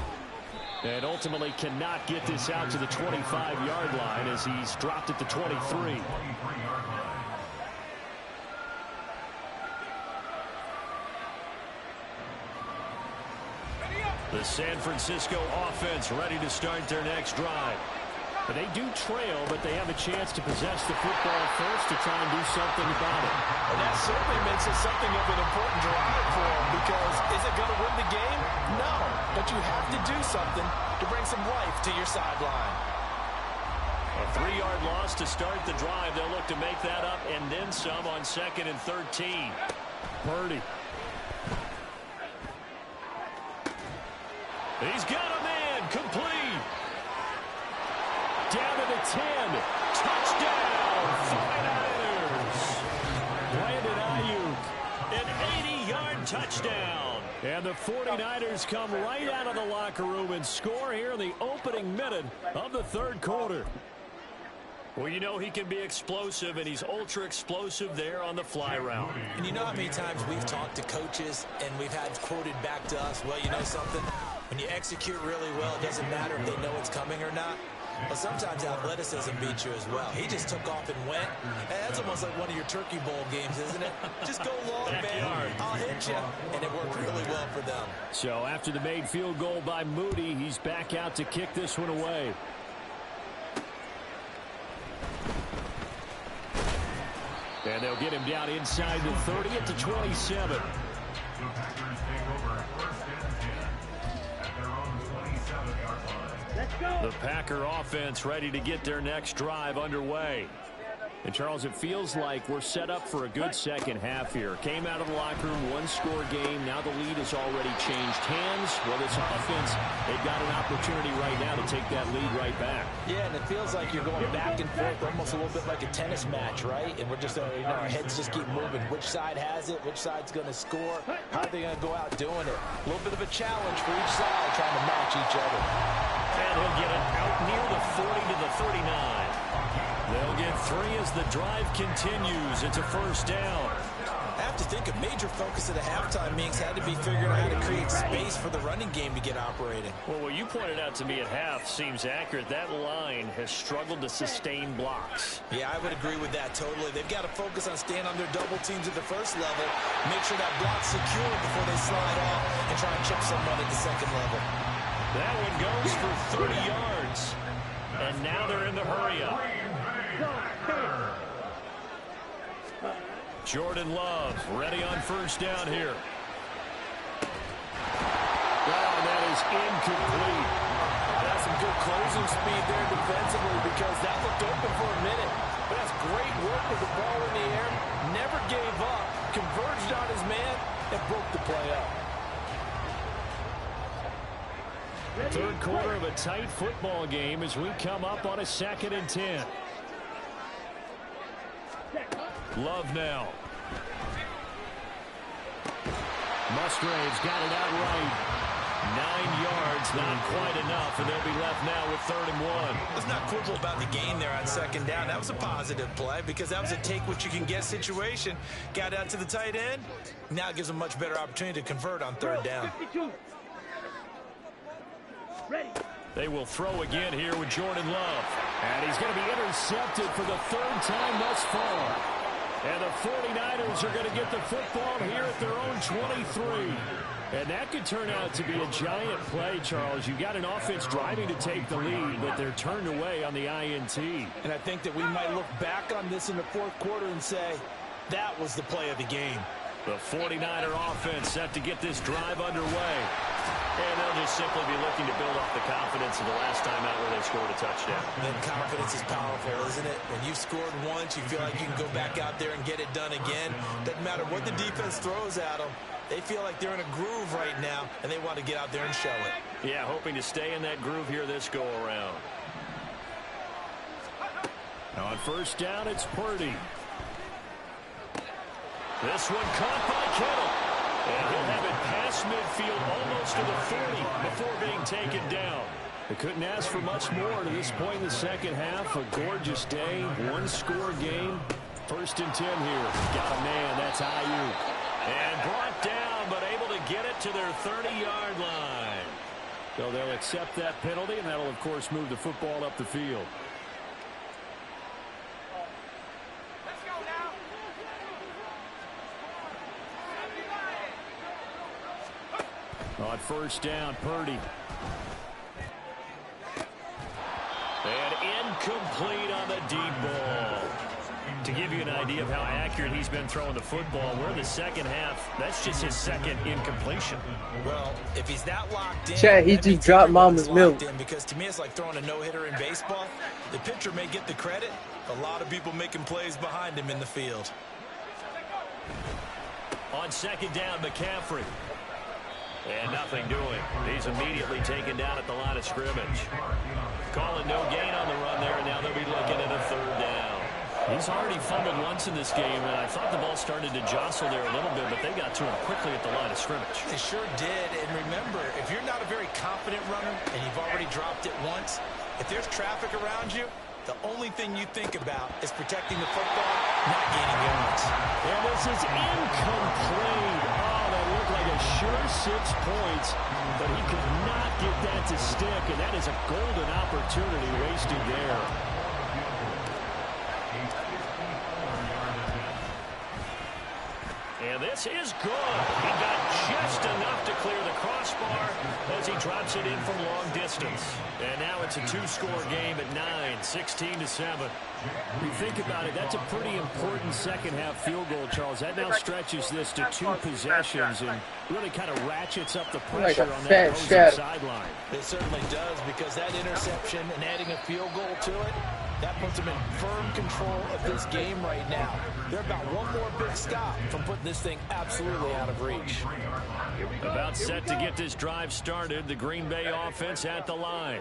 And ultimately cannot get this out to the 25-yard line as he's dropped at the 23. The San Francisco offense ready to start their next drive. But they do trail, but they have a chance to possess the football first to try and do something about it. And that certainly makes it something of an important drive for them, because is it going to win the game? No, but you have to do something to bring some life to your sideline. A 3-yard loss to start the drive. They'll look to make that up and then some on 2nd and 13. Purdy. He's got a man complete. Down to the 10. Touchdown, 49ers. Brandon Ayuk, an 80-yard touchdown. And the 49ers come right out of the locker room and score here in the opening minute of the third quarter. Well, you know he can be explosive, and he's ultra-explosive there on the fly route. And you know how many times we've talked to coaches and we've had quoted back to us, well, you know something? When you execute really well, it doesn't matter if they know it's coming or not. But sometimes athleticism beats you as well. He just took off and went. Hey, that's almost like one of your Turkey Bowl games, isn't it? Just go long, man. I'll hit you. And it worked really well for them. So after the made field goal by Moody, he's back out to kick this one away. And they'll get him down inside the 30 at the 27. The Packers take over first and 10 at their own 27-yard line. The Packer offense ready to get their next drive underway. And, Charles, it feels like we're set up for a good second half here. Came out of the locker room, one-score game. Now the lead has already changed hands. Well, this offense, they've got an opportunity right now to take that lead right back. Yeah, and it feels like you're going back and forth, almost a little bit like a tennis match, right? And we're just, our heads just keep moving. Which side has it? Which side's going to score? How are they going to go out doing it? A little bit of a challenge for each side trying to match each other. And he'll get it out near the 40 to the 39. They'll get 3 as the drive continues. It's a first down. I have to think a major focus at the halftime meetings had to be figuring out how to create space for the running game to get operating. Well, what you pointed out to me at half seems accurate. That line has struggled to sustain blocks. Yeah, I would agree with that totally. They've got to focus on staying on their double teams at the first level, make sure that block's secure before they slide off and try and chip someone at the second level. That one goes for 30 yards. And now they're in the hurry-up. Jordan Love ready on first down here. Wow, that is incomplete. That's some good closing speed there defensively because that looked open for a minute. But that's great work with the ball in the air. Never gave up, converged on his man, and broke the play up. Third quarter of a tight football game as we come up on a 2nd and 10. Love now. Musgrave's got it out right. 9 yards, not quite enough, and they'll be left now with 3rd and 1. Let's not quibble about the gain there on 2nd down. That was a positive play because that was a take-what-you-can-get situation. Got out to the tight end. Now it gives them a much better opportunity to convert on 3rd down. They will throw again here with Jordan Love. And he's going to be intercepted for the 3rd time thus far. And the 49ers are going to get the football here at their own 23. And that could turn out to be a giant play, Charles. You've got an offense driving to take the lead, but they're turned away on the INT. And I think that we might look back on this in the 4th quarter and say, that was the play of the game. The 49er offense set to get this drive underway. And they'll just simply be looking to build up the confidence of the last time out where they scored a touchdown. And confidence is powerful, isn't it? When you've scored once, you feel like you can go back out there and get it done again. Doesn't matter what the defense throws at them. They feel like they're in a groove right now, and they want to get out there and show it. Yeah, hoping to stay in that groove here this go-around. On first down, it's Purdy. This one caught by Kittle. And he'll have it past midfield almost to the 40 before being taken down. They couldn't ask for much more to this point in the second half. A gorgeous day, one-score game. 1st and 10 here. Got a man, that's Ayuk. And brought down, but able to get it to their 30-yard line. So they'll accept that penalty, and that'll, of course, move the football up the field. On first down, Purdy. And incomplete on the deep ball. To give you an idea of how accurate he's been throwing the football, we're in the second half. That's just his 2nd incompletion. Well, if he's that locked in, Chad, he just dropped mama's milk. Because to me, it's like throwing a no-hitter in baseball. The pitcher may get the credit. A lot of people making plays behind him in the field. On 2nd down, McCaffrey. And nothing doing. He's immediately taken down at the line of scrimmage. Calling no gain on the run there, and now they'll be looking at a 3rd down. He's already fumbled once in this game, and I thought the ball started to jostle there a little bit, but they got to him quickly at the line of scrimmage. They sure did, and remember, if you're not a very confident runner and you've already dropped it once, if there's traffic around you, the only thing you think about is protecting the football, not gaining yards. And this is incomplete. Oh, that looked like a sure 6 points, but he could not get that to stick, and that is a golden opportunity wasted there. And this is good. He got just enough to clear the crossbar as he drops it in from long distance. And now it's a 2-score game at 9, 16-7. You think about it, that's a pretty important second-half field goal, Charles. That now stretches this to 2 possessions and really kind of ratchets up the pressure on that opposing sideline. It certainly does, because that interception and adding a field goal to it, That puts them in firm control of this game right now. They're about one more big stop from putting this thing absolutely out of reach. About set to get this drive started, the Green Bay offense at the line.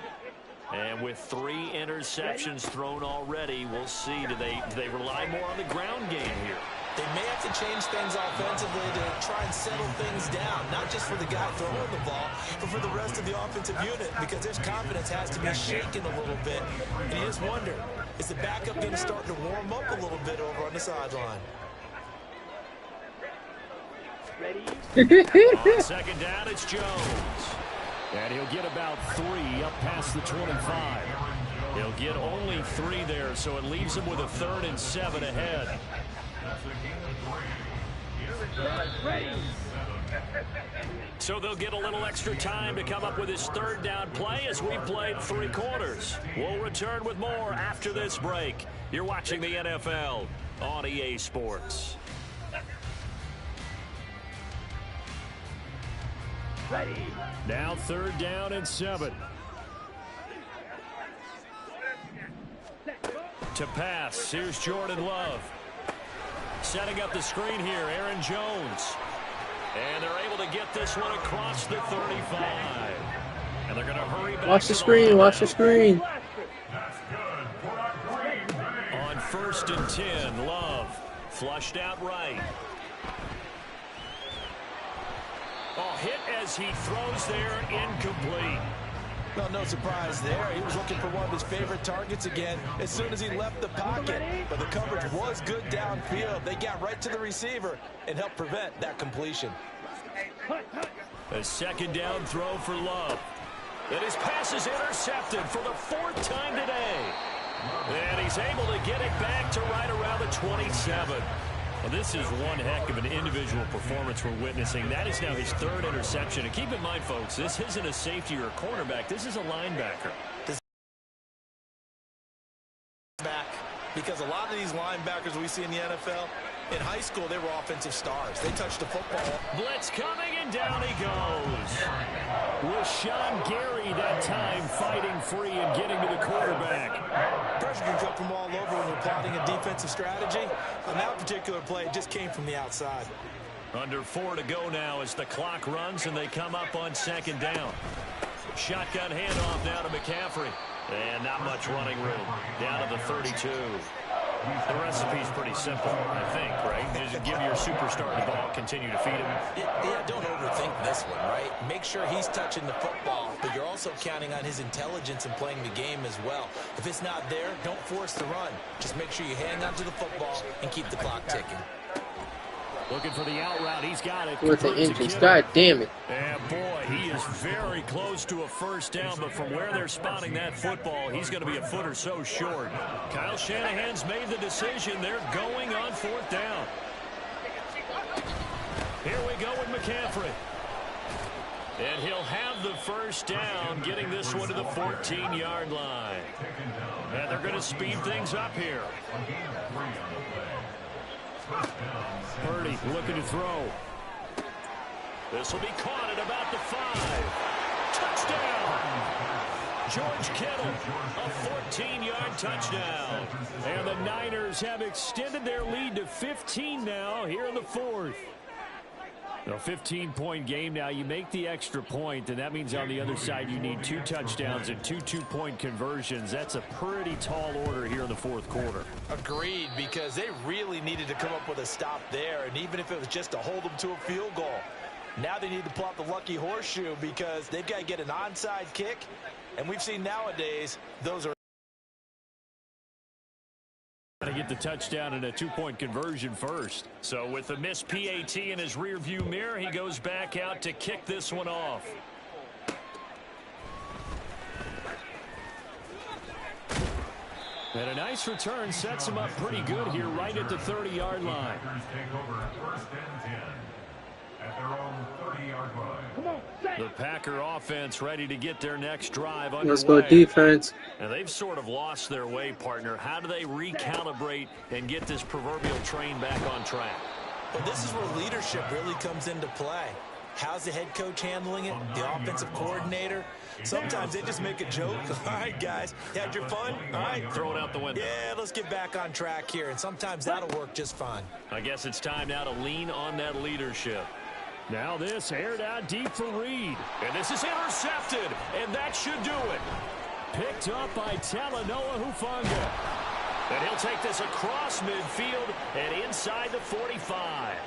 And with 3 interceptions thrown already, we'll see. Do they rely more on the ground game here? They may have to change things offensively to try and settle things down, not just for the guy throwing the ball, but for the rest of the offensive unit, because their confidence has to be shaken a little bit. And you just wonder, is the backup going to start to warm up a little bit over on the sideline? On second down, it's Jones. And he'll get about 3 up past the 25. He'll get only 3 there, so it leaves him with a 3rd and 7 ahead. So they'll get a little extra time to come up with his 3rd down play as we've played 3 quarters. We'll return with more after this break. You're watching the NFL on EA Sports. Now 3rd down and 7. To pass, here's Jordan Love. Setting up the screen here, Aaron Jones. And they're able to get this one across the 35. And they're going to hurry back. Watch the screen, watch the screen. On 1st and 10, Love flushed out right. Oh, hit as he throws there, incomplete. Well, no surprise there. He was looking for one of his favorite targets again as soon as he left the pocket. But the coverage was good downfield. They got right to the receiver and helped prevent that completion. A 2nd down throw for Love. And his pass is intercepted for the 4th time today. And he's able to get it back to right around the 27. Well, this is one heck of an individual performance we're witnessing. That is now his 3rd interception. And keep in mind, folks, this isn't a safety or a cornerback. This is a linebacker. Because a lot of these linebackers we see in the NFL, in high school, they were offensive stars. They touched the football. Blitz coming, and down he goes. With Sean Gary that time fighting free and getting to the quarterback. Pressure can come from all over when you're plotting a defensive strategy. On that particular play, it just came from the outside. Under 4 to go now as the clock runs and they come up on 2nd down. Shotgun handoff now to McCaffrey. And not much running room. Down to the 32. The recipe's pretty simple, I think, right? Just give your superstar the ball, continue to feed him. Yeah, don't overthink this one, right? Make sure he's touching the football, but you're also counting on his intelligence in playing the game as well. If it's not there, don't force the run. Just make sure you hang on to the football and keep the clock ticking. Looking for the out route. He's got it. With the inches. God damn it. And boy, he is very close to a 1st down, but from where they're spotting that football, he's going to be a foot or so short. Kyle Shanahan's made the decision. They're going on 4th down. Here we go with McCaffrey. And he'll have the 1st down, getting this one to the 14-yard line. And they're going to speed things up here. Purdy looking to throw. This will be caught at about the 5. Touchdown! George Kittle, a 14-yard touchdown. And the Niners have extended their lead to 15 now here in the 4th. A 15-point game now. You make the extra point, and that means on the other side you need 2 touchdowns and 2 two-point conversions. That's a pretty tall order here in the 4th quarter. Agreed, because they really needed to come up with a stop there, and even if it was just to hold them to a field goal. Now they need to pull out the lucky horseshoe because they've got to get an onside kick, and we've seen nowadays those are to get the touchdown and a 2-point conversion first. So with the missed PAT in his rearview mirror, he goes back out to kick this one off. And a nice return sets him up pretty good here right at the 30-yard line. The Packer offense ready to get their next drive underway. Let's go defense. And they've sort of lost their way, partner. How do they recalibrate and get this proverbial train back on track? Well, this is where leadership really comes into play. How's the head coach handling it? The offensive coordinator? Sometimes they just make a joke. All right, guys, you had your fun? All right. Throw it out the window. Yeah, let's get back on track here, and sometimes that'll work just fine. I guess it's time now to lean on that leadership. Now this aired out deep for Reed. And this is intercepted, and that should do it. Picked up by Talanoa Hufanga. And he'll take this across midfield and inside the 45.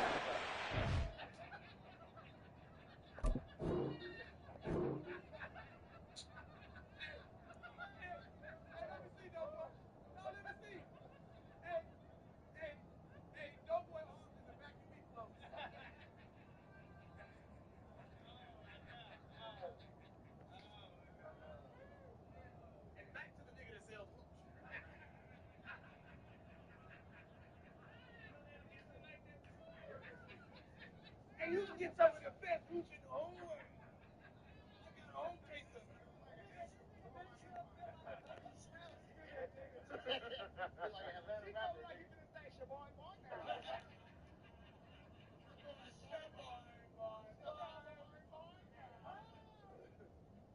Hey, you can get some of the best hooch in the whole world. I got a home tracer.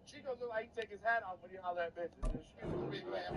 Chico look like he take his hat off when he holler at bitches. Big laugh.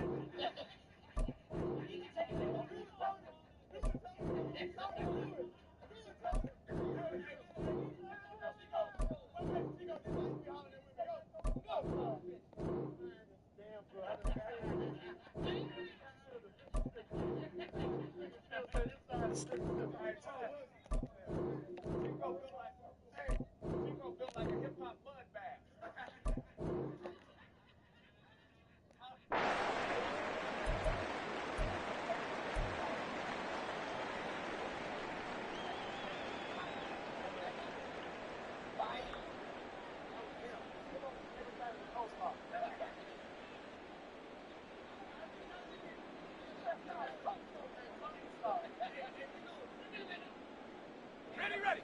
Ready.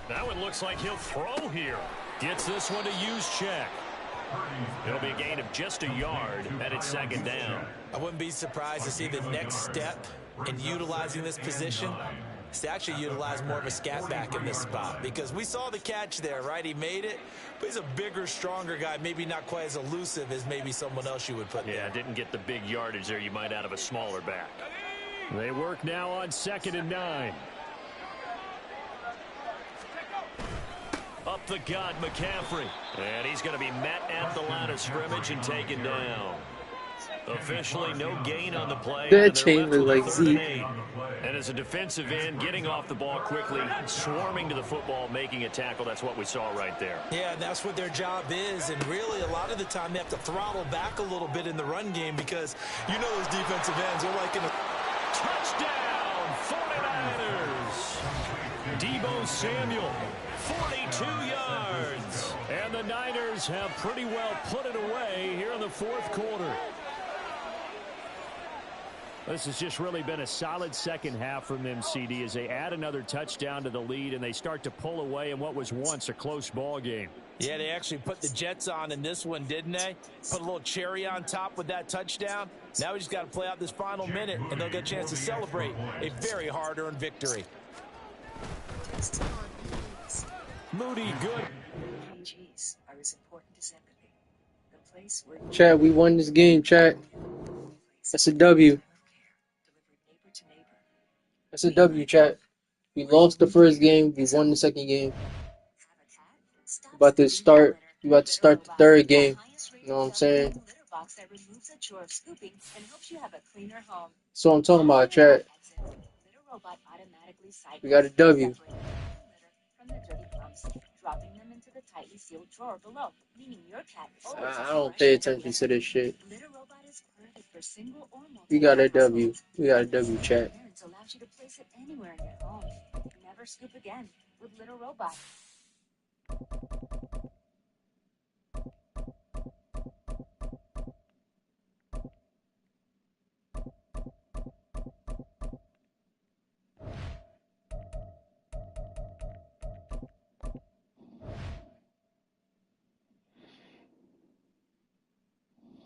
That one looks like he'll throw here. Gets this one to use check. It'll be a gain of just a yard, and it's second down. I wouldn't be surprised to see the next step in utilizing this position is to actually utilize more of a scat back in this spot, because we saw the catch there, right? He made it, but he's a bigger, stronger guy, maybe not quite as elusive as maybe someone else you would put there. Yeah, didn't get the big yardage there you might out of a smaller back. They work now on 2nd and 9. Up the gut, McCaffrey. And he's going to be met at the line of scrimmage and taken down. Officially no gain on the play. That chain was like Z. And as a defensive end, getting off the ball quickly, swarming to the football, making a tackle, that's what we saw right there. Yeah, and that's what their job is. And really, a lot of the time, they have to throttle back a little bit in the run game, because you know those defensive ends, they're like in a... Touchdown, 49ers. Deebo Samuel, 42 yards. And the Niners have pretty well put it away here in the fourth quarter. This has just really been a solid second half from them, CD, as they add another touchdown to the lead and they start to pull away in what was once a close ball game. Yeah, they actually put the Jets on in this one, didn't they? Put a little cherry on top with that touchdown. Now we just got to play out this final minute, and they'll get a chance to celebrate a very hard-earned victory. Moody, good. Chat, we won this game, chat. That's a W. That's a W, chat. We lost the first game. We won the second game. We about to start the third game. You know what I'm saying? So I'm talking about, chat. We got a W. I don't pay attention to this shit. We got a W. We got a W, chat. Allows you to place it anywhere in your home. Never scoop again with Little Robot.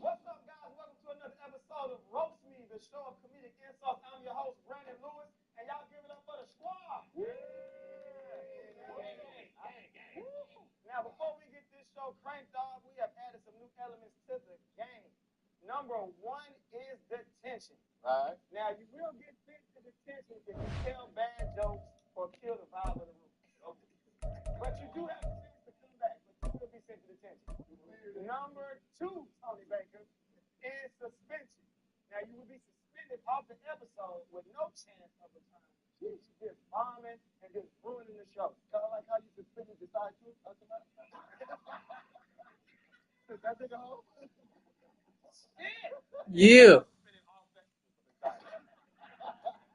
What's up, guys? Welcome to another episode of Roast Me, the show of comedic insults. I'm your host, Brandon Lewis, and y'all give it up for the squad. Now, before we get this show cranked off, we have added some new elements to the game. Number one is detention. All right. Now, you will get sent to detention if you tell bad jokes or kill the vibe of the room. Okay. But you do have a chance to come back, but you will be sent to detention. Number two, Tony Baker, is suspension. Now, you will be suspended off the episode with no chance of return. You just bombing and just ruining the show. Kind of like how you suspended the side two. That nigga home? Yeah.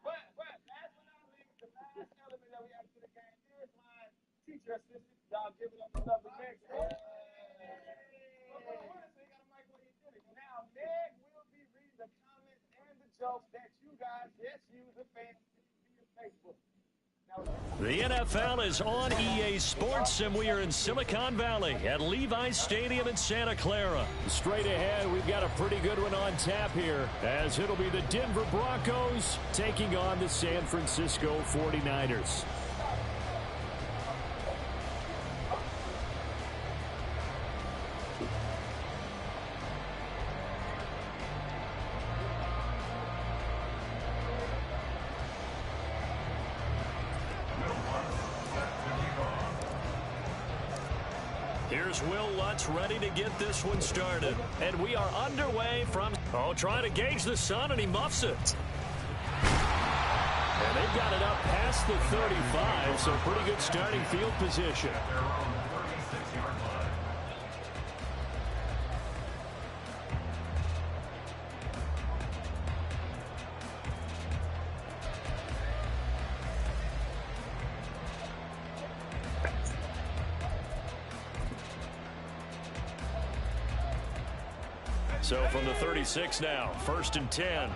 But last but not least, the last element that we add to the game is my teacher assistant. Y'all give it up for lovely Meg. Now, Meg will be reading the comments and the jokes that you guys, yes, you, the fans, via Facebook. The NFL is on EA Sports, and we are in Silicon Valley at Levi's Stadium in Santa Clara. Straight ahead, we've got a pretty good one on tap here, as it'll be the Denver Broncos taking on the San Francisco 49ers. Here's Will Lutz ready to get this one started. And we are underway from... Oh, trying to gauge the sun, and he muffs it. And they've got it up past the 35, so pretty good starting field position. So from the 36 now, 1st and 10.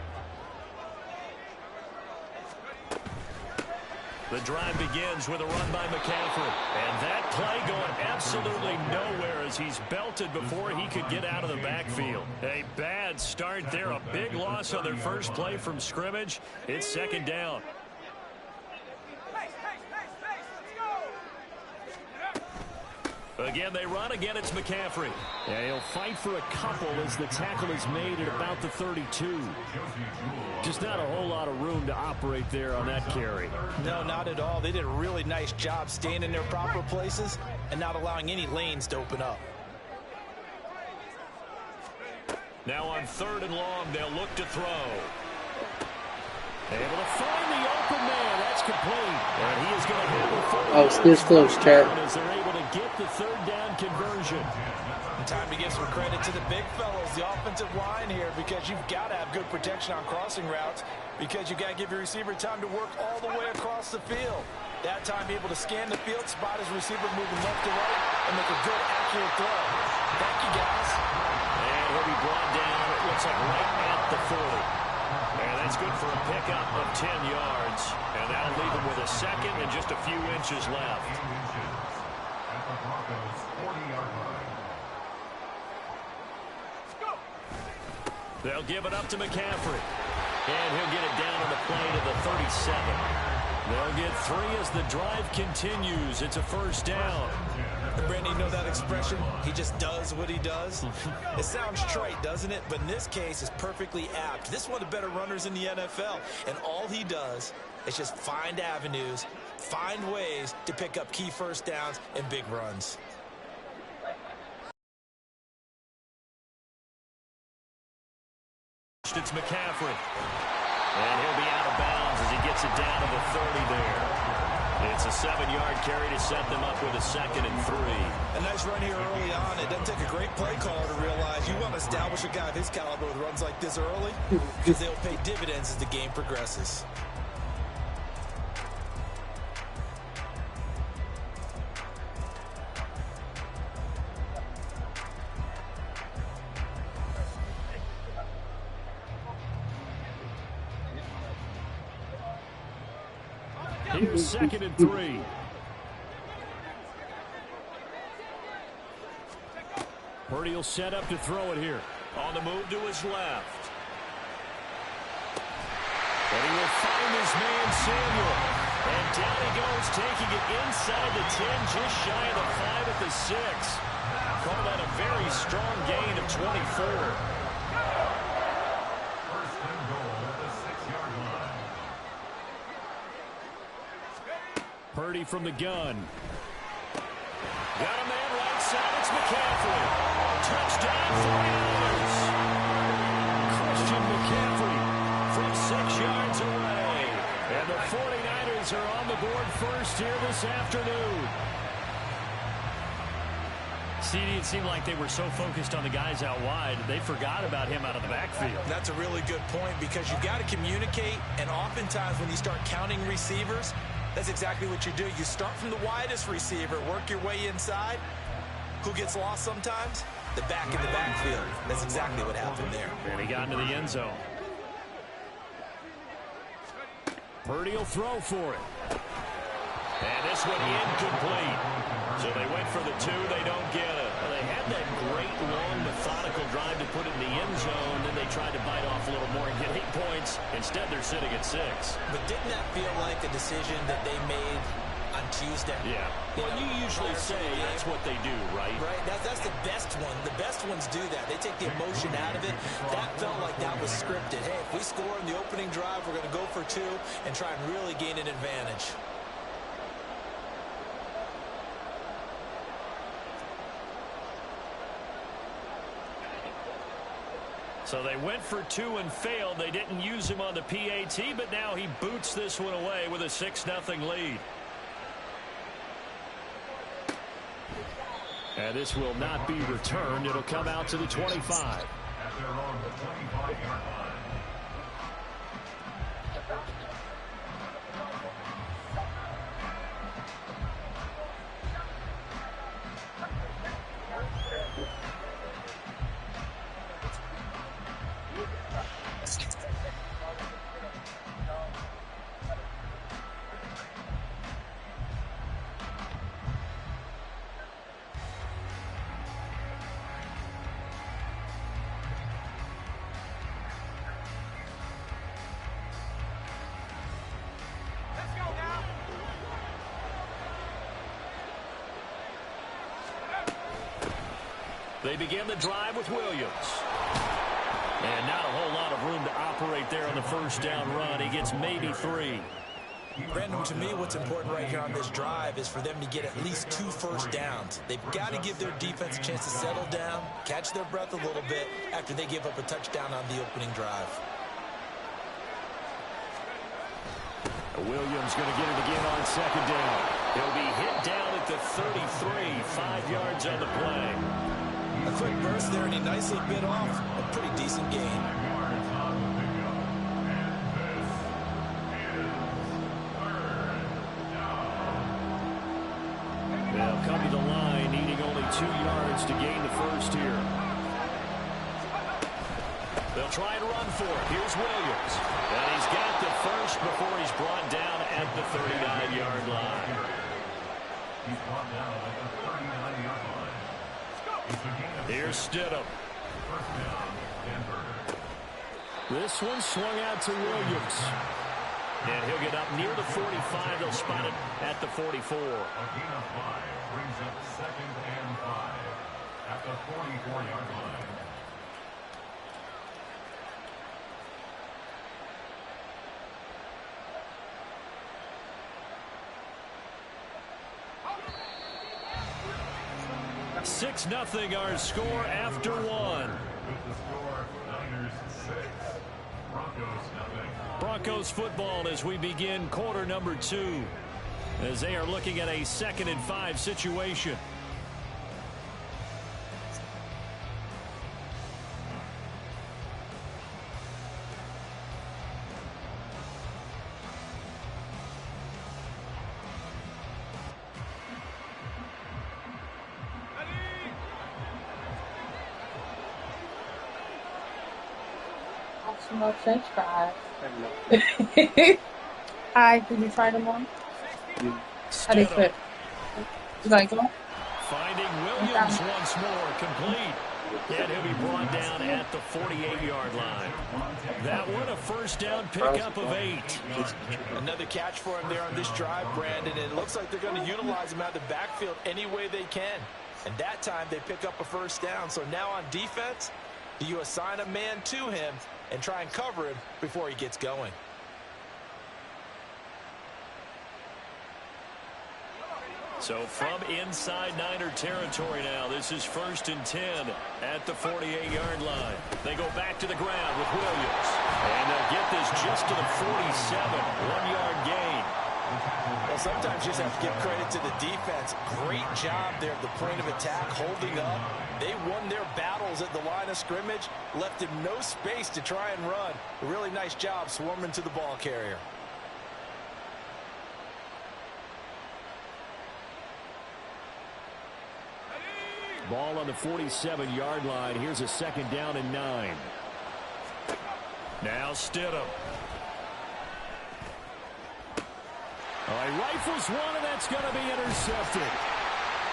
The drive begins with a run by McCaffrey. And that play going absolutely nowhere as he's belted before he could get out of the backfield. A bad start there. A big loss on their first play from scrimmage. It's 2nd down. Again, they run. Again, it's McCaffrey. Yeah, he'll fight for a couple as the tackle is made at about the 32. Just not a whole lot of room to operate there on that carry. No, not at all. They did a really nice job staying in their proper places and not allowing any lanes to open up. Now on 3rd and long, they'll look to throw. Able to find the open man. That's complete. And he is going to have a full. Oh, it's this close, Chad. As they're able to get the 3rd down conversion. Time to give some credit to the big fellows, the offensive line here, because you've got to have good protection on crossing routes, because you've got to give your receiver time to work all the way across the field. That time, be able to scan the field, spot his receiver moving left to right, and make a good, accurate throw. Thank you, guys. And he'll be brought down, it looks like right at the 40. And that's good for a pickup of 10 yards. And that'll leave him with a 2nd and just a few inches left. They'll give it up to McCaffrey. And he'll get it down on the play to the 37. They'll get 3 as the drive continues. It's a 1st down. Brandon, you know that expression? He just does what he does. It sounds trite, doesn't it? But in this case, it's perfectly apt. This is one of the better runners in the NFL. And all he does is just find avenues, find ways to pick up key 1st downs and big runs. It's McCaffrey. And he'll be out of bounds as he gets it down to the 30 there. It's a 7-yard carry to set them up with a 2nd and 3. A nice run here early on. It doesn't take a great play caller to realize you want to establish a guy of his caliber with runs like this early, because they'll pay dividends as the game progresses. Here's 2nd and 3. Purdy will set up to throw it here. On the move to his left. And he will find his man Samuel. And down he goes, taking it inside the 10, just shy of the 5 at the 6. Call that a very strong gain of 24. First and goal at the 6-yard line. Purdy from the gun. Got a man right side. It's McCaffrey. Touchdown 49ers. Christian McCaffrey from 6 yards away. And the 49ers are on the board first here this afternoon. CD, it seemed like they were so focused on the guys out wide, they forgot about him out of the backfield. That's a really good point because you've got to communicate, and oftentimes when you start counting receivers, that's exactly what you do. You start from the widest receiver, work your way inside. Who gets lost sometimes? The back in the backfield. That's exactly what happened there. And he got into the end zone. Purdy will throw for it. And this one incomplete. So they went for the 2. They don't get it. Well, they had that great, long, methodical drive to put it in the end zone. Then they tried to bite off a little more and get 8 points. Instead, they're sitting at 6. But didn't that feel like a decision that they made on Tuesday? Yeah. Well, you usually say that's what they do, right? Right. That's the best one. The best ones do that. They take the emotion out of it. That felt like that was scripted. Hey, if we score in the opening drive, we're going to go for 2 and try and really gain an advantage. So they went for 2 and failed. They didn't use him on the PAT, but now he boots this one away with a 6-0 lead. And this will not be returned. It'll come out to the 25. At their own 25-yard line. They begin the drive with Williams. And not a whole lot of room to operate there on the first down run. He gets maybe 3. Brandon, to me, what's important right here on this drive is for them to get at least 2 first downs. They've got to give their defense a chance to settle down, catch their breath a little bit after they give up a touchdown on the opening drive. Williams going to get it again on second down. He'll be hit down at the 33, 5 yards on the play. A quick burst there, and he nicely bit off a pretty decent gain. They'll come to the line, needing only 2 yards to gain the first here. They'll try and run for it. Here's Williams. And he's got the first before he's brought down at the 39-yard line. He's brought down at the 39-yard line. Here's Stidham. First down, Denver. This one swung out to Williams. And he'll get up near the 45. They'll spot it at the 44. A gain of 5 brings up 2nd and 5 at the 44-yard line. Six nothing our score after 1. With the score, Niners 6, Broncos nothing. Broncos football as we begin quarter number 2, as they are looking at a 2nd and 5 situation. No French fries. Hi, did you try them on? How they fit? You like them? Finding Williams once more, complete. And he'll be brought down at the 48-yard line. That one, a first down pickup of 8. Another catch for him there on this drive, Brandon. And it looks like they're going to utilize him out of the backfield any way they can. And that time they pick up a first down. So now on defense, do you assign a man to him and try and cover him before he gets going? So from inside Niner territory now, this is 1st and 10 at the 48-yard line. They go back to the ground with Williams. And they'll get this just to the 47, 1-yard gain. Well, sometimes you just have to give credit to the defense. Great job there at the point of attack, holding up. They won their battles at the line of scrimmage, left him no space to try and run. A really nice job swarming to the ball carrier. Ball on the 47-yard line. Here's a 2nd down and 9. Now Stidham. He rifles one, and that's going to be intercepted.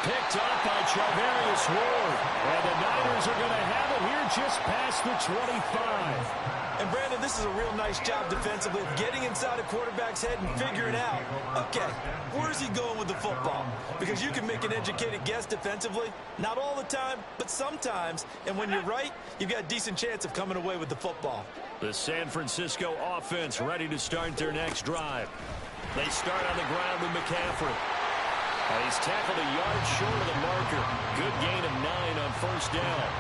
Picked up by Charvarius Ward. And the Niners are going to have it here just past the 25. And, Brandon, this is a real nice job defensively of getting inside a quarterback's head and figuring out, okay, where's he going with the football? Because you can make an educated guess defensively. Not all the time, but sometimes. And when you're right, you've got a decent chance of coming away with the football. The San Francisco offense ready to start their next drive. They start on the ground with McCaffrey. He's tackled a yard short of the marker. Good gain of 9 on 1st down.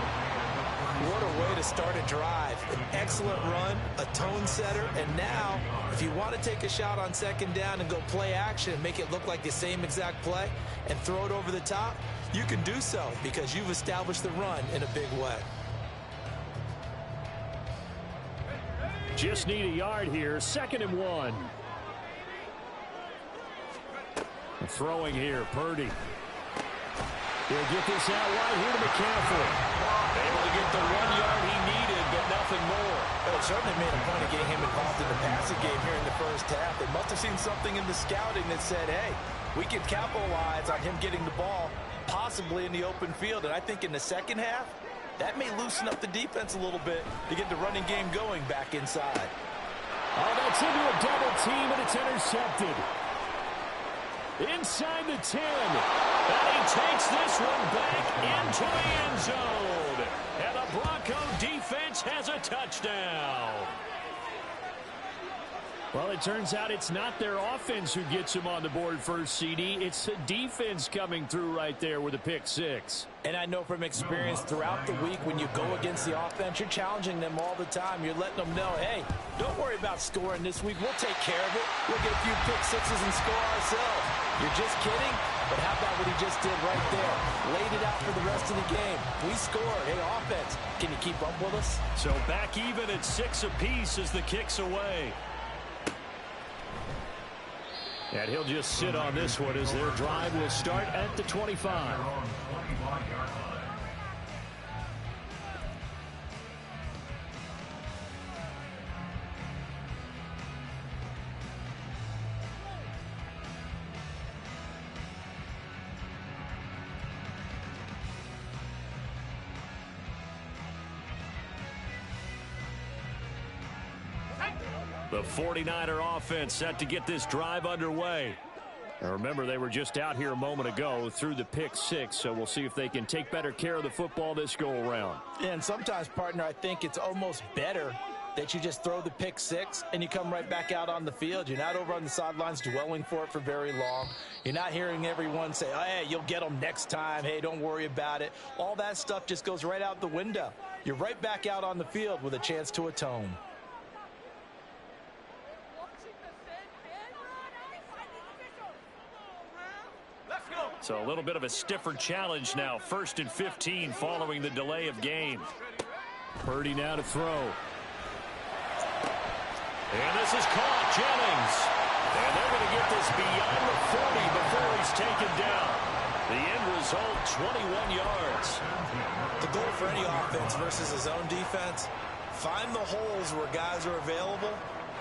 What a way to start a drive. An excellent run, a tone setter, and now, if you want to take a shot on 2nd down and go play action and make it look like the same exact play and throw it over the top, you can do so because you've established the run in a big way. Just need a yard here. 2nd and 1. Throwing here, Purdy. He'll get this out wide here to McCaffrey. Able to get the 1 yard he needed, but nothing more. Well, it certainly made a point of getting him involved in the passing game here in the first half. They must have seen something in the scouting that said, hey, we can capitalize on him getting the ball, possibly in the open field. And I think in the second half, that may loosen up the defense a little bit to get the running game going back inside. Oh, that's into a double team, and it's intercepted. Inside the 10. And he takes this one back into the end zone. And the Bronco defense has a touchdown. Well, it turns out it's not their offense who gets him on the board first, CD. It's the defense coming through right there with a pick 6. And I know from experience throughout the week when you go against the offense, you're challenging them all the time. You're letting them know, hey, don't worry about scoring this week. We'll take care of it. We'll get a few pick 6s and score ourselves. You're just kidding? But how about what he just did right there? Laid it out for the rest of the game. We scored. Hey, offense, can you keep up with us? So back even at 6 apiece as the kick's away. And he'll just sit on this one as their drive will start at the 25. The 49er offense set to get this drive underway. Now remember, they were just out here a moment ago through the pick 6, so we'll see if they can take better care of the football this go-around. And sometimes, partner, I think it's almost better that you just throw the pick 6 and you come right back out on the field. You're not over on the sidelines dwelling for it for very long. You're not hearing everyone say, oh, hey, you'll get them next time. Hey, don't worry about it. All that stuff just goes right out the window. You're right back out on the field with a chance to atone. So a little bit of a stiffer challenge now. 1st and 15 following the delay of game. Purdy now to throw. And this is caught. Jennings. And they're going to get this beyond the 40 before he's taken down. The end result, 21 yards. The goal for any offense versus his own defense, find the holes where guys are available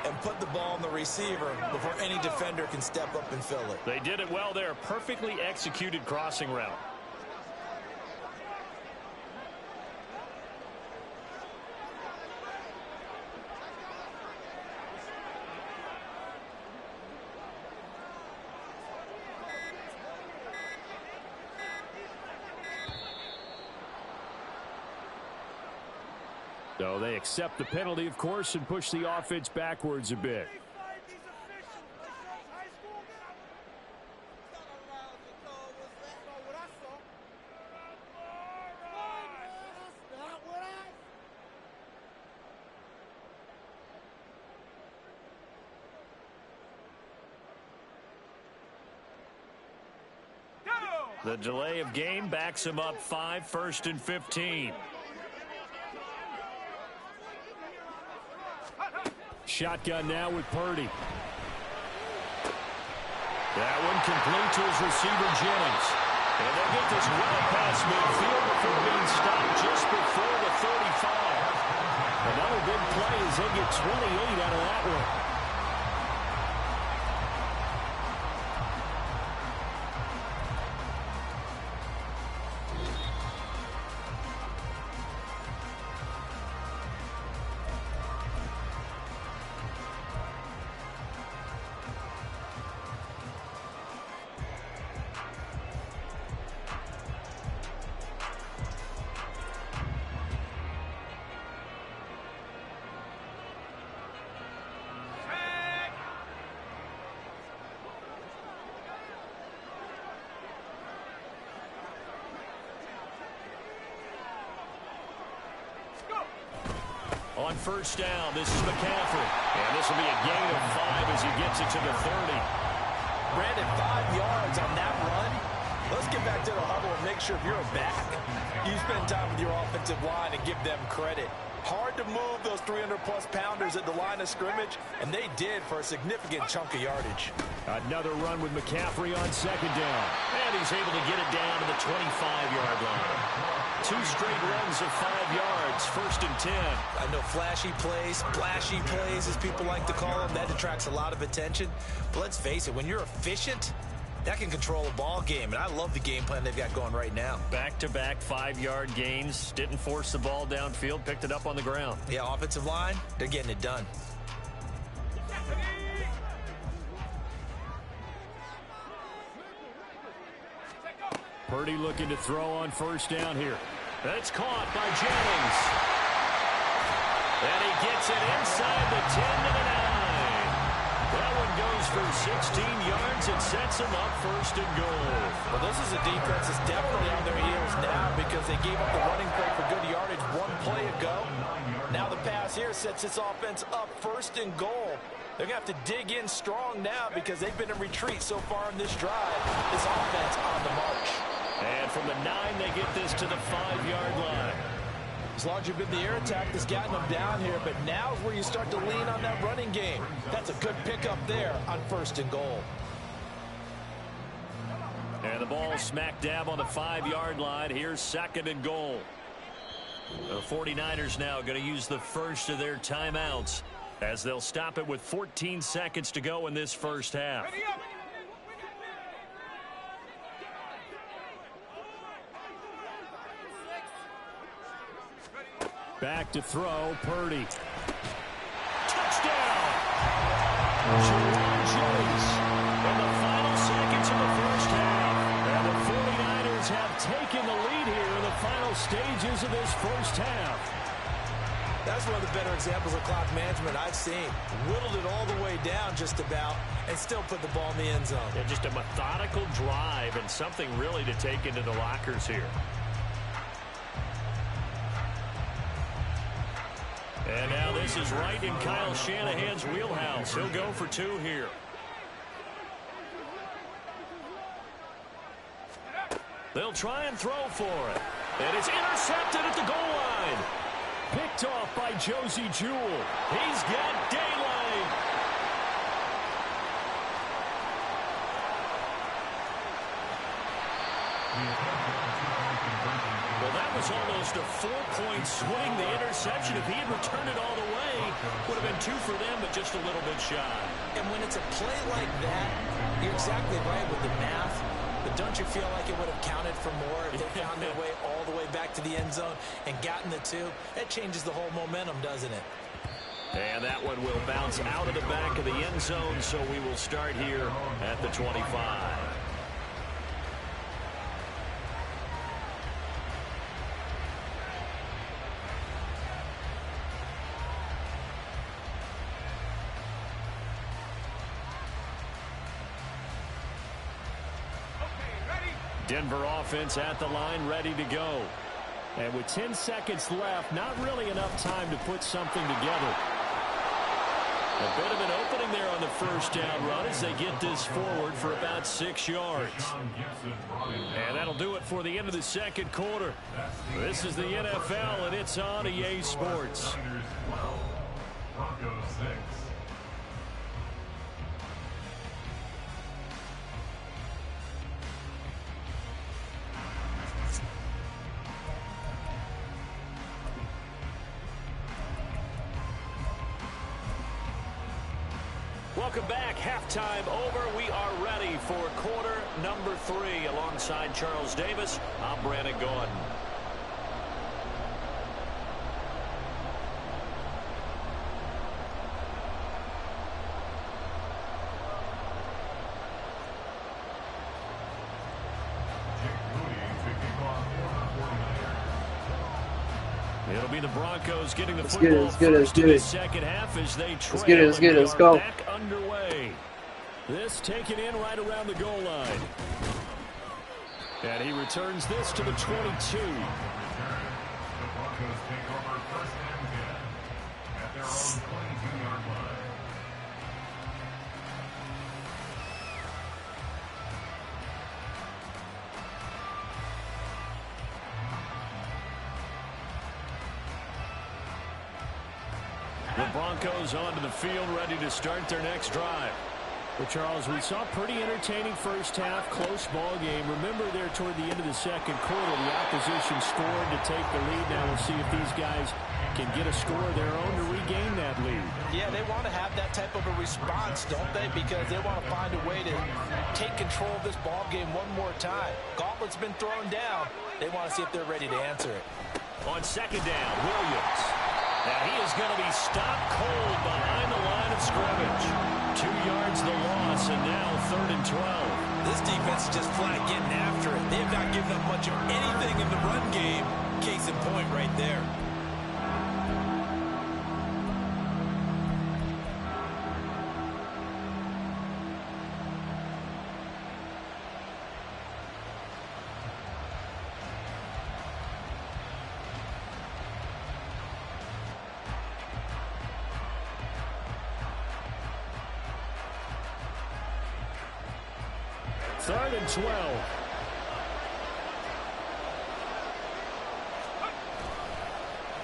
and put the ball on the receiver before any defender can step up and fill it. They did it well there. Perfectly executed crossing route. So they accept the penalty, of course, and push the offense backwards a bit. The delay of game backs him up 5, 1st and 15. Shotgun now with Purdy. That one complete to his receiver, Jennings. And they'll get this well past midfield before being stopped just before the 35. Another big play as they get 28 out of that one. On first down, this is McCaffrey. And this will be a gain of 5 as he gets it to the 30. Brandon, 5 yards on that run. Let's get back to the huddle and make sure if you're a back, you spend time with your offensive line and give them credit. Hard to move those 300-plus pounders at the line of scrimmage, and they did for a significant chunk of yardage. Another run with McCaffrey on second down. And he's able to get it down to the 25-yard line. 2 straight runs of 5 yards, 1st and 10. I know flashy plays, splashy plays, as people like to call them, that attracts a lot of attention. But let's face it, when you're efficient, that can control a ball game, and I love the game plan they've got going right now. Back-to-back 5-yard gains. Didn't force the ball downfield, picked it up on the ground. Yeah, offensive line, they're getting it done. Purdy looking to throw on first down here. That's caught by Jennings. And he gets it inside the 10 to the 9. That one goes for 16 yards and sets him up 1st and goal. Well, this is a defense that's definitely on their heels now because they gave up the running play for good yardage 1 play ago. Now the pass here sets this offense up 1st and goal. They're going to have to dig in strong now because they've been in retreat so far in this drive. This offense on the march. And from the 9, they get this to the 5-yard line. As long as you've been the air attack that's gotten them down here, but now is where you start to lean on that running game. That's a good pickup there on 1st and goal. And the ball smack dab on the 5-yard line. Here's 2nd and goal. The 49ers now going to use the first of their timeouts as they'll stop it with 14 seconds to go in this first half. Back to throw, Purdy. Touchdown! Jerome Jones in the final seconds of the first half. And the 49ers have taken the lead here in the final stages of this first half. That's one of the better examples of clock management I've seen. Whittled it all the way down just about and still put the ball in the end zone. Yeah, just a methodical drive and something really to take into the lockers here. And now this is right in Kyle Shanahan's wheelhouse. He'll go for 2 here. They'll try and throw for it. And it's intercepted at the goal line. Picked off by Josie Jewell. He's got daylight. Well, that was almost a 4-point swing. The interception, if he had returned it all the way, would have been 2 for them, but just a little bit shy. And when it's a play like that, you're exactly right with the math. But don't you feel like it would have counted for more if they found their way all the way back to the end zone and gotten the 2? That changes the whole momentum, doesn't it? And that one will bounce out of the back of the end zone, so we will start here at the 25. Denver offense at the line, ready to go. And with 10 seconds left, not really enough time to put something together. A bit of an opening there on the first down run as they get this forward for about 6 yards. And that'll do it for the end of the second quarter. This is the NFL, and it's on EA Sports. Broncos 6. Welcome back. Halftime over. We are ready for quarter number 3. Alongside Charles Davis, I'm Brandon Gordon. It'll be the Broncos getting the football first in the second half as they trail. Let's go. Back underway. This taken in right around the goal line. And he returns this to the 22. The Broncos take over first and 10 at their own 22-yard line. The Broncos onto the field, ready to start their next drive. Well, Charles, we saw pretty entertaining first half, close ball game. Remember there toward the end of the second quarter, the opposition scored to take the lead. Now we'll see if these guys can get a score of their own to regain that lead. Yeah, they want to have that type of a response, don't they? Because they want to find a way to take control of this ball game one more time. Gauntlet's been thrown down. They want to see if they're ready to answer it. On second down, Williams. Now he is going to be stopped cold behind the line of scrimmage. 2 yards the loss, and now 3rd and 12. This defense is just flat getting after it. They have not given up much of anything in the run game. Case in point right there. Third and 12.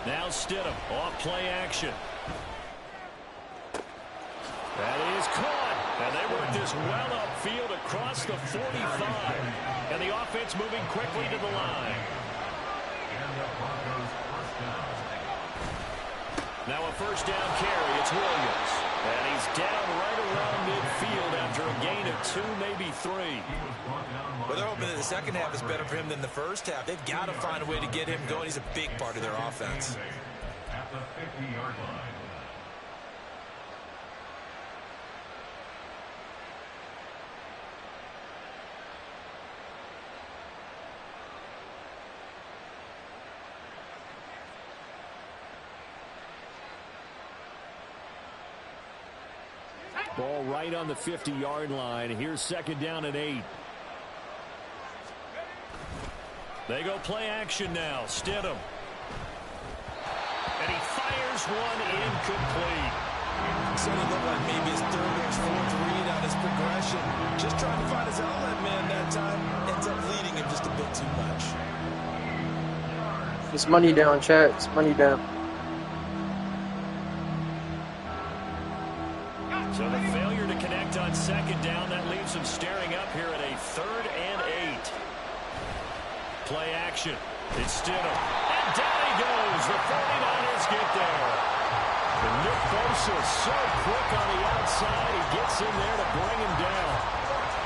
Now Stidham off play action. That is caught. And they work this well upfield across the 45. And the offense moving quickly to the line. Now a first down carry. It's Williams. And he's down right around midfield after a gain of 2, maybe 3. Well, they're hoping that the second half is better for him than the first half. They've got to find a way to get him going. He's a big part of their offense. At the 50-yard line. Ball right on the 50-yard line. Here's second down and 8. They go play action now. Stidham. And he fires one incomplete. So it looked like maybe his third or his fourth read on his progression. Just trying to find his outlet man that time. Ends up leading him just a bit too much. It's money down, chat. It's money down. So the failure to connect on second down, that leaves him staring up here at a 3rd and 8. Play action. It's Stidham. And down he goes. The 49ers get there. And Nick Bosa so quick on the outside. He gets in there to bring him down.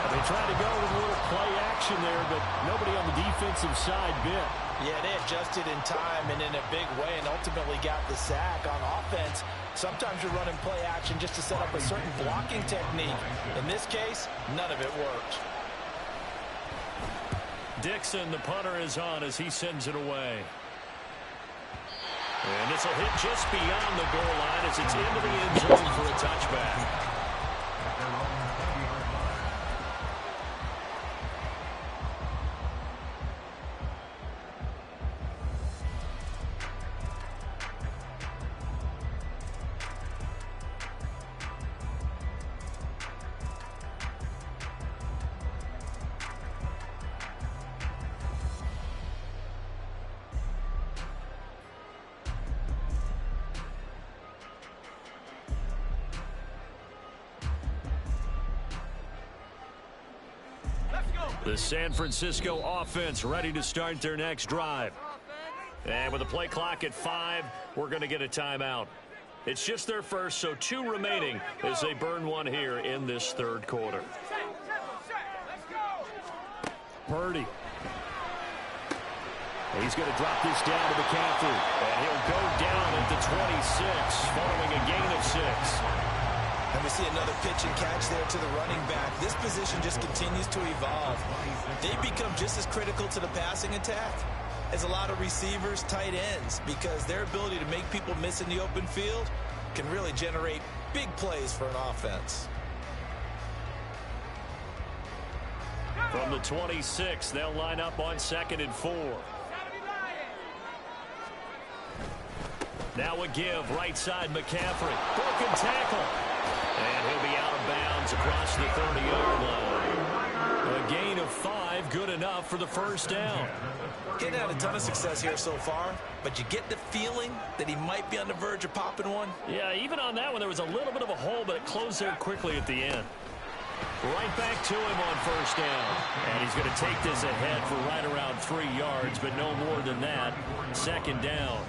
And they tried to go with a little play action there, but nobody on the defensive side bit. Yeah, they adjusted in time and in a big way and ultimately got the sack. On offense, sometimes you're running play action just to set up a certain blocking technique. In this case, none of it worked. Dixon, the punter, is on as he sends it away. And this will hit just beyond the goal line as it's into the end zone for a touchback. The San Francisco offense ready to start their next drive. And with the play clock at 5, we're going to get a timeout. It's just their first, so 2 remaining as they burn one here in this third quarter. Purdy. He's going to drop this down to McCaffrey. And he'll go down at the 26, following a gain of 6. And we see another pitch and catch there to the running back. This position just continues to evolve. They become just as critical to the passing attack as a lot of receivers, tight ends, because their ability to make people miss in the open field can really generate big plays for an offense. From the 26, they'll line up on 2nd and 4. Now a give, right side McCaffrey. Broken tackle. And he'll be out of bounds across the 30-yard line. A gain of 5, good enough for the first down. He hadn't had a ton of success here so far, but you get the feeling that he might be on the verge of popping one. Yeah, even on that one, there was a little bit of a hole, but it closed there quickly at the end. Right back to him on first down. And he's going to take this ahead for right around 3 yards, but no more than that. 2nd down.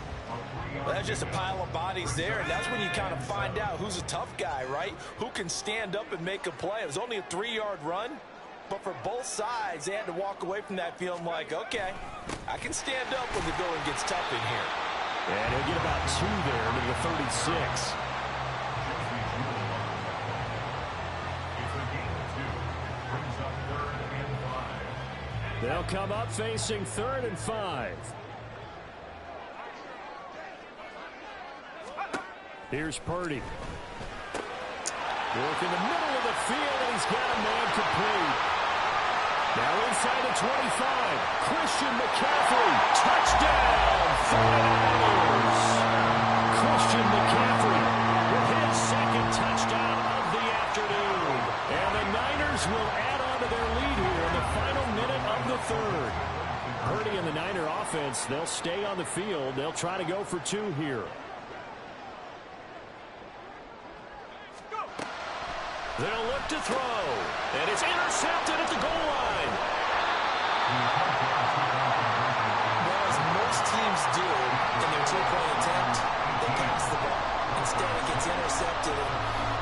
Well, that's just a pile of bodies there, and that's when you kind of find out who's a tough guy, right? Who can stand up and make a play. It was only a 3-yard run, but for both sides, they had to walk away from that feeling like, okay, I can stand up when the going gets tough in here. And he'll get about 2 there to the 36. They'll come up facing 3rd and 5. Here's Purdy. Work in the middle of the field, and he's got a man complete. Now inside the 25. Christian McCaffrey. Touchdown, 49ers. Christian McCaffrey with his 2nd touchdown of the afternoon. And the Niners will add on to their lead here in the final minute of the 3rd. Purdy and the Niner offense, they'll stay on the field. They'll try to go for 2 here. They'll look to throw, and it's intercepted at the goal line. Well, as most teams do in their 2-point attempt, they pass the ball. Instead, it gets intercepted. And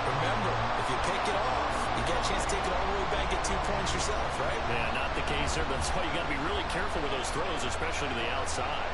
remember, if you pick it off, you get a chance to take it all the way back, get 2 points yourself, right? Yeah, not the case there. That's why you got to be really careful with those throws, especially to the outside.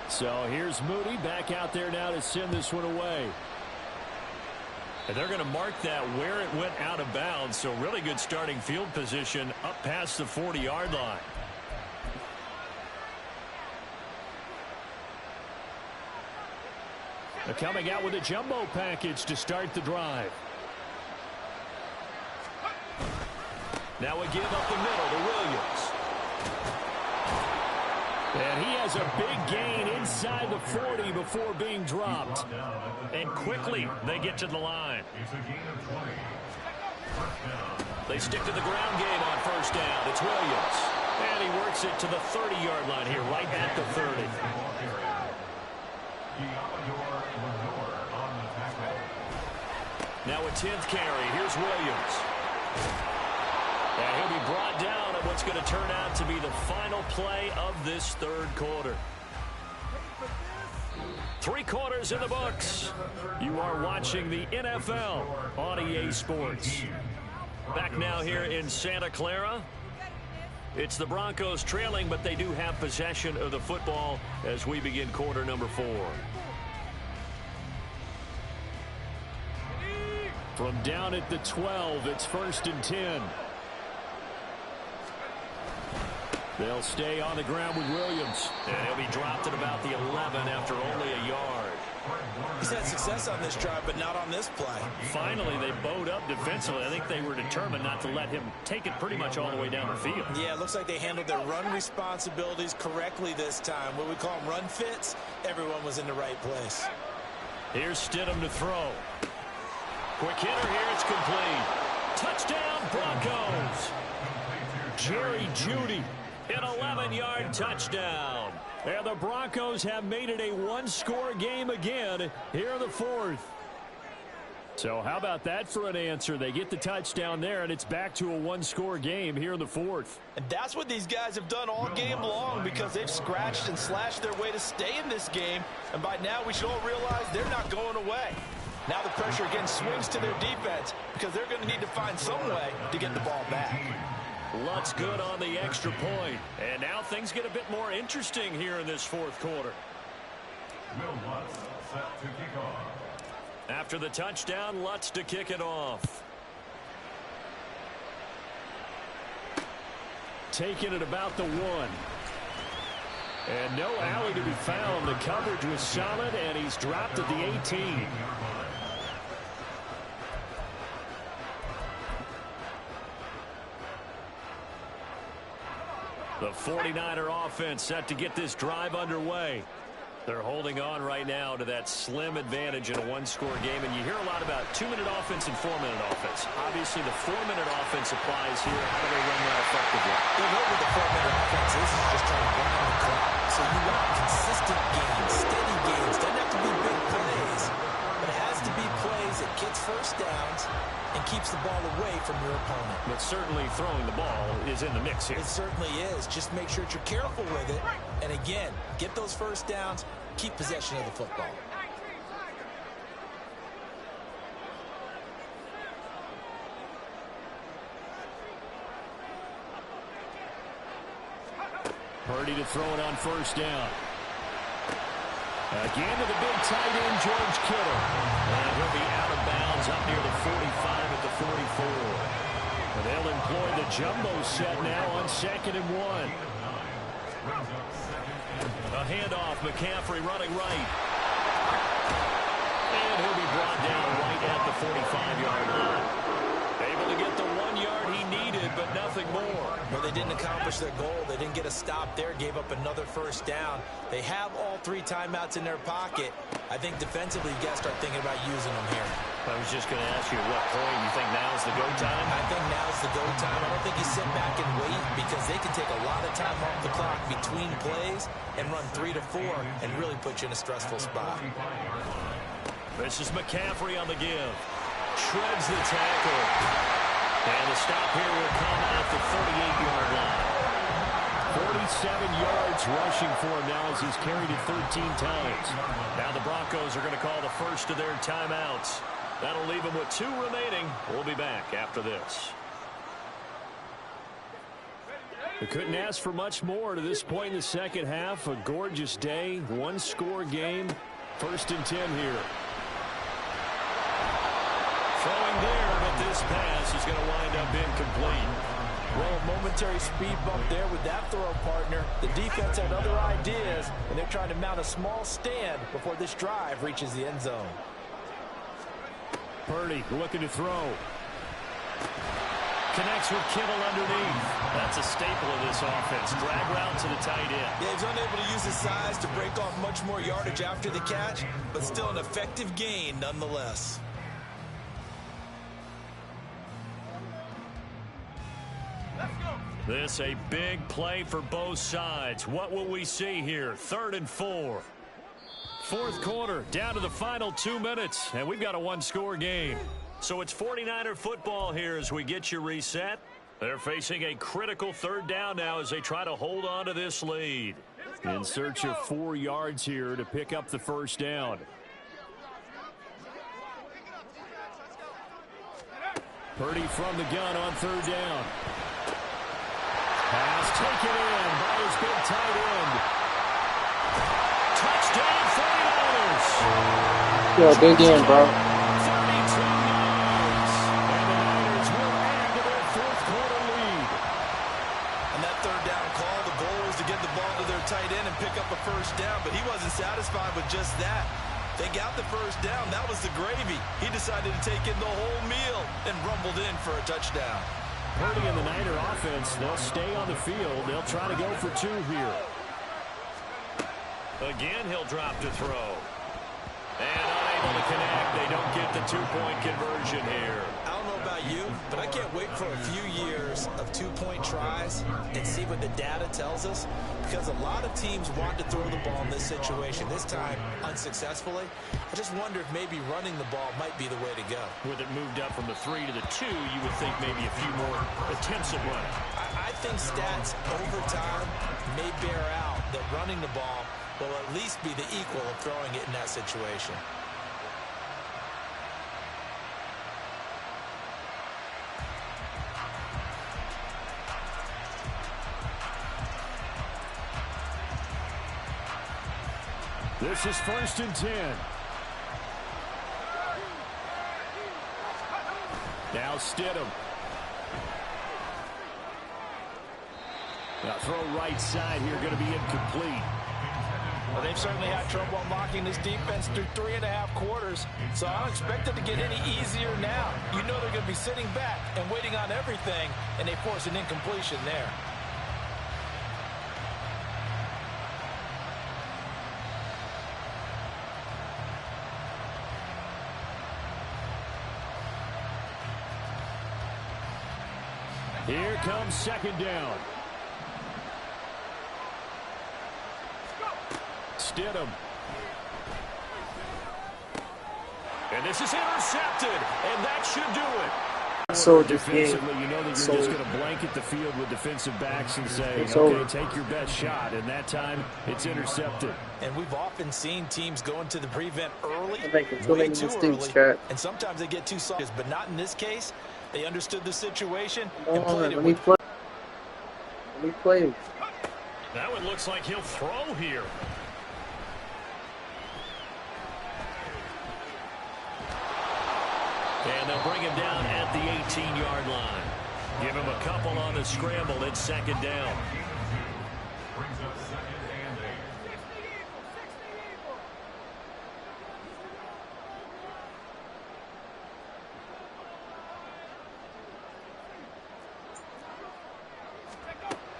So here's Moody back out there now to send this one away. And they're going to mark that where it went out of bounds. So really good starting field position up past the 40-yard line. They're coming out with a jumbo package to start the drive. Now a give up the middle to Williams. And he has a big gain inside the 40 before being dropped. And quickly they get to the line. They stick to the ground game on first down. It's Williams. And he works it to the 30-yard line here, right at the 30. Now a 10th carry. Here's Williams. And he'll be brought down at what's going to turn out to be the final play of this 3rd quarter. 3 quarters in the books. You are watching the NFL on EA Sports. Back now here in Santa Clara. It's the Broncos trailing, but they do have possession of the football as we begin quarter number 4. From down at the 12, it's 1st and 10. They'll stay on the ground with Williams. And he'll be dropped at about the 11 after only a yard. He's had success on this drive, but not on this play. Finally, they bowed up defensively. defensively, I think they were determined not to let him take it pretty much all the way down the field. Yeah, it looks like they handled their run responsibilities correctly this time. What we call them run fits, everyone was in the right place. Here's Stidham to throw. Quick hitter here, it's complete. Touchdown, Broncos. Jerry Jeudy, an 11-yard touchdown. And the Broncos have made it a one-score game again here in the fourth. So how about that for an answer? They get the touchdown there, and it's back to a one-score game here in the fourth. And that's what these guys have done all game long, because they've scratched and slashed their way to stay in this game. And by now, we should all realize they're not going away. Now the pressure again swings to their defense, because they're going to need to find some way to get the ball back. Lutz good on the extra point. And now things get a bit more interesting here in this fourth quarter. Will Lutz set to kick off. After the touchdown, Lutz to kick it off. Taking it about the 1. And no alley to be found. The coverage was solid, and he's dropped at the 18. The 49er offense set to get this drive underway. They're holding on right now to that slim advantage in a one-score game, and you hear a lot about 2-minute offense and 4-minute offense. Obviously, the 4-minute offense applies here. How do they run that effectively? They know what the 4-minute offense is just trying to grind the clock. So you want consistent gains, steady gains. Doesn't have to be big plays, but it has to be plays that gets first downs and keeps the ball away from your opponent. But certainly throwing the ball is in the mix here. It certainly is. Just make sure that you're careful with it. And again, get those first downs, keep possession of the football. Purdy to throw it on first down. Again to the big tight end, George Kittle. And he'll be out of bounds up near the 45 at the 44. And they'll employ the jumbo set now on 2nd and 1. A handoff, McCaffrey running right. And he'll be brought down right at the 45-yard line. Able to get the 1 yard he needed, but nothing more. Well, they didn't accomplish their goal. They didn't get a stop there, gave up another first down. They have all 3 timeouts in their pocket. I think defensively, you got to start thinking about using them here. I was just going to ask you at what point you think now's the go time? I think now's the go time. I don't think you sit back and wait, because they can take a lot of time off the clock between plays and run 3 to 4 and really put you in a stressful spot. This is McCaffrey on the give. Shreds the tackle. And the stop here will come at the 38-yard line. 47 yards rushing for him now as he's carried it 13 times. Now the Broncos are going to call the first of their timeouts. That'll leave them with 2 remaining. We'll be back after this. We couldn't ask for much more to this point in the second half. A gorgeous day, one-score game. 1st and 10 here. Throwing there, but this pass is going to wind up incomplete. Well, a momentary speed bump there with that throw partner. The defense had other ideas, and they're trying to mount a small stand before this drive reaches the end zone. Purdy looking to throw. Connects with Kittle underneath. That's a staple of this offense. Drag route to the tight end. Yeah, he's unable to use his size to break off much more yardage after the catch, but still an effective gain nonetheless. This a big play for both sides. What will we see here? 3rd and 4. Fourth quarter, down to the final 2 minutes, and we've got a one-score game. So it's 49er football here as we get you reset. They're facing a critical 3rd down now as they try to hold on to this lead. In search of 4 yards here to pick up the first down. Purdy from the gun on 3rd down. Pass taken in by his big tight end. Touchdown 49ers. Yo, big game, bro. 32 yards. And the Niners will add to their fourth quarter lead. On that 3rd down call, the goal was to get the ball to their tight end and pick up a first down, but he wasn't satisfied with just that. They got the first down. That was the gravy. He decided to take in the whole meal and rumbled in for a touchdown. Purdy and the Niner offense, they'll stay on the field. They'll try to go for 2 here. Again, he'll drop to throw. And unable to connect. They don't get the 2-point conversion here. I don't know about you, but I can't wait for a few years of 2-point tries and see what the data tells us, because a lot of teams want to throw the ball in this situation, this time unsuccessfully. I just wonder if maybe running the ball might be the way to go. With it moved up from the 3 to the 2, you would think maybe a few more attempts at running. I think stats over time may bear out that running the ball will at least be the equal of throwing it in that situation. This is 1st and 10. Now Stidham. Now throw right side here, going to be incomplete. Well, they've certainly had trouble unlocking this defense through 3.5 quarters, so I don't expect it to get any easier now. You know they're going to be sitting back and waiting on everything, and they force an incompletion there. Here comes 2nd down. Stidham. And this is intercepted, and that should do it. So defensively, you know that you're just going to blanket the field with defensive backs and say, okay, take your best shot. And that time, it's intercepted. And we've often seen teams go into the prevent early, way too early, and sometimes they get too soft. But not in this case. They understood the situation and Hold played on, it. let me play. That one looks like he'll throw here. And they'll bring him down at the 18-yard line. Give him a couple on the scramble. It's 2nd down. Brings up 2nd and 8.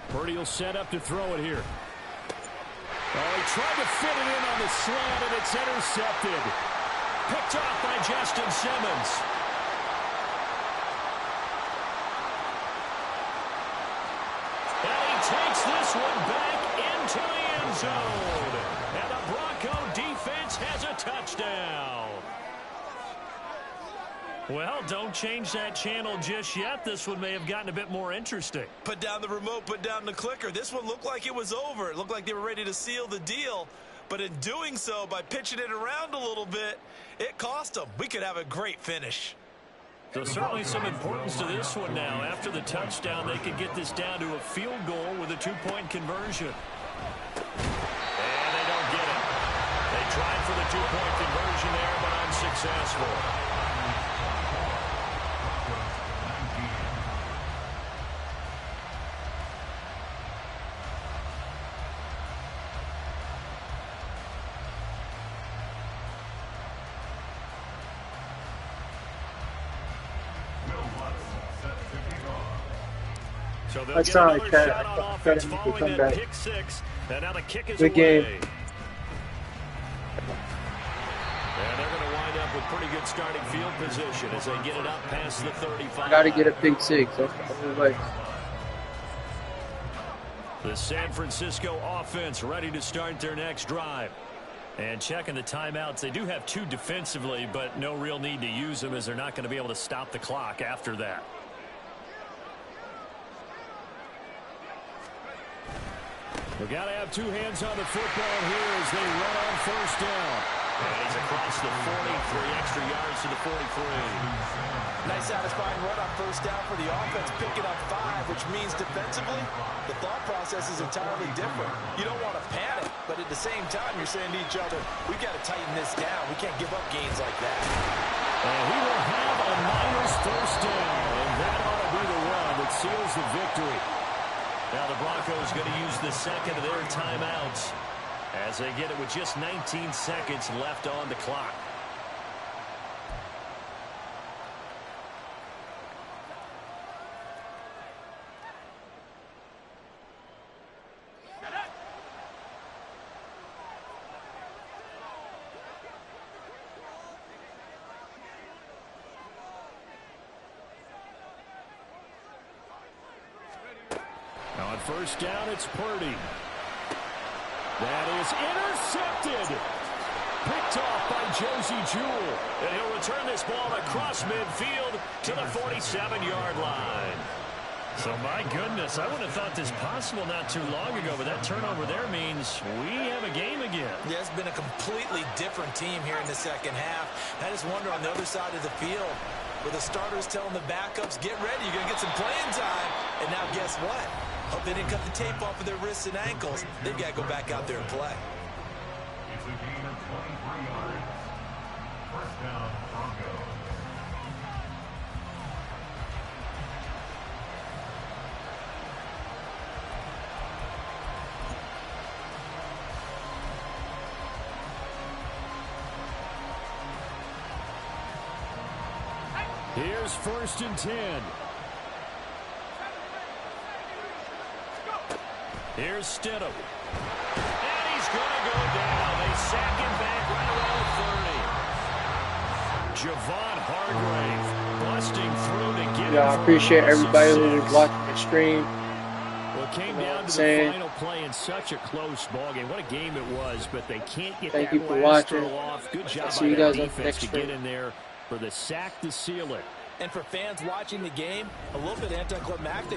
Purdy will set up to throw it here. Oh, he tried to fit it in on the slant, and it's intercepted. Picked off by Justin Simmons. And he takes this one back into the end zone. And the Bronco defense has a touchdown. Well, don't change that channel just yet. This one may have gotten a bit more interesting. Put down the remote, put down the clicker. This one looked like it was over. It looked like they were ready to seal the deal. But in doing so, by pitching it around a little bit, it cost them. We could have a great finish. So certainly some importance to this one now. After the touchdown, they could get this down to a field goal with a 2-point conversion. And they don't get it. They tried for the 2-point conversion there, but unsuccessful. So they'll get another shot on offense following that pick 6. And now the kick is away. And they're going to wind up with pretty good starting field position as they get it up past the 35. Got to get a pick 6. That's the way. The San Francisco offense ready to start their next drive. And checking the timeouts, they do have 2 defensively, but no real need to use them as they're not going to be able to stop the clock after that. We've got to have 2 hands on the football here as they run on 1st down. And he's across the 40, 3 extra yards to the 43. Nice satisfying run on 1st down for the offense, picking up 5, which means defensively, the thought process is entirely different. You don't want to panic, but at the same time, you're saying to each other, we've got to tighten this down. We can't give up gains like that. And he will have a Niners 1st down, and that ought to be the run that seals the victory. Now the Broncos going to use the second of their timeouts. As they get it with just 19 seconds left on the clock. On first down, it's Purdy. That is intercepted. Picked off by Josie Jewell. And he'll return this ball across midfield to the 47-yard line. So, my goodness, I wouldn't have thought this possible not too long ago, but that turnover there means we have a game again. Yeah, it's been a completely different team here in the second half. I just wonder on the other side of the field, where the starters telling the backups, get ready, you're going to get some playing time. And now guess what? Hope they didn't cut the tape off of their wrists and ankles. They've got to go back out there and play. It's a gain of 23 yards. First down, Broncos. Here's first and 10. Here's Stidham. And he's going to go down. They sack him back right around 30. Javon Hargrave busting through to get Yeah, I appreciate everybody who was watching the stream. Well, it came down to the final play in such a close ballgame. What a game it was, but they can't get Thank that you for last watching. throw off. Good job I'll see by you that guys on the defense next to stream. get in there for the sack to seal it. And for fans watching the game, a little bit anticlimactic.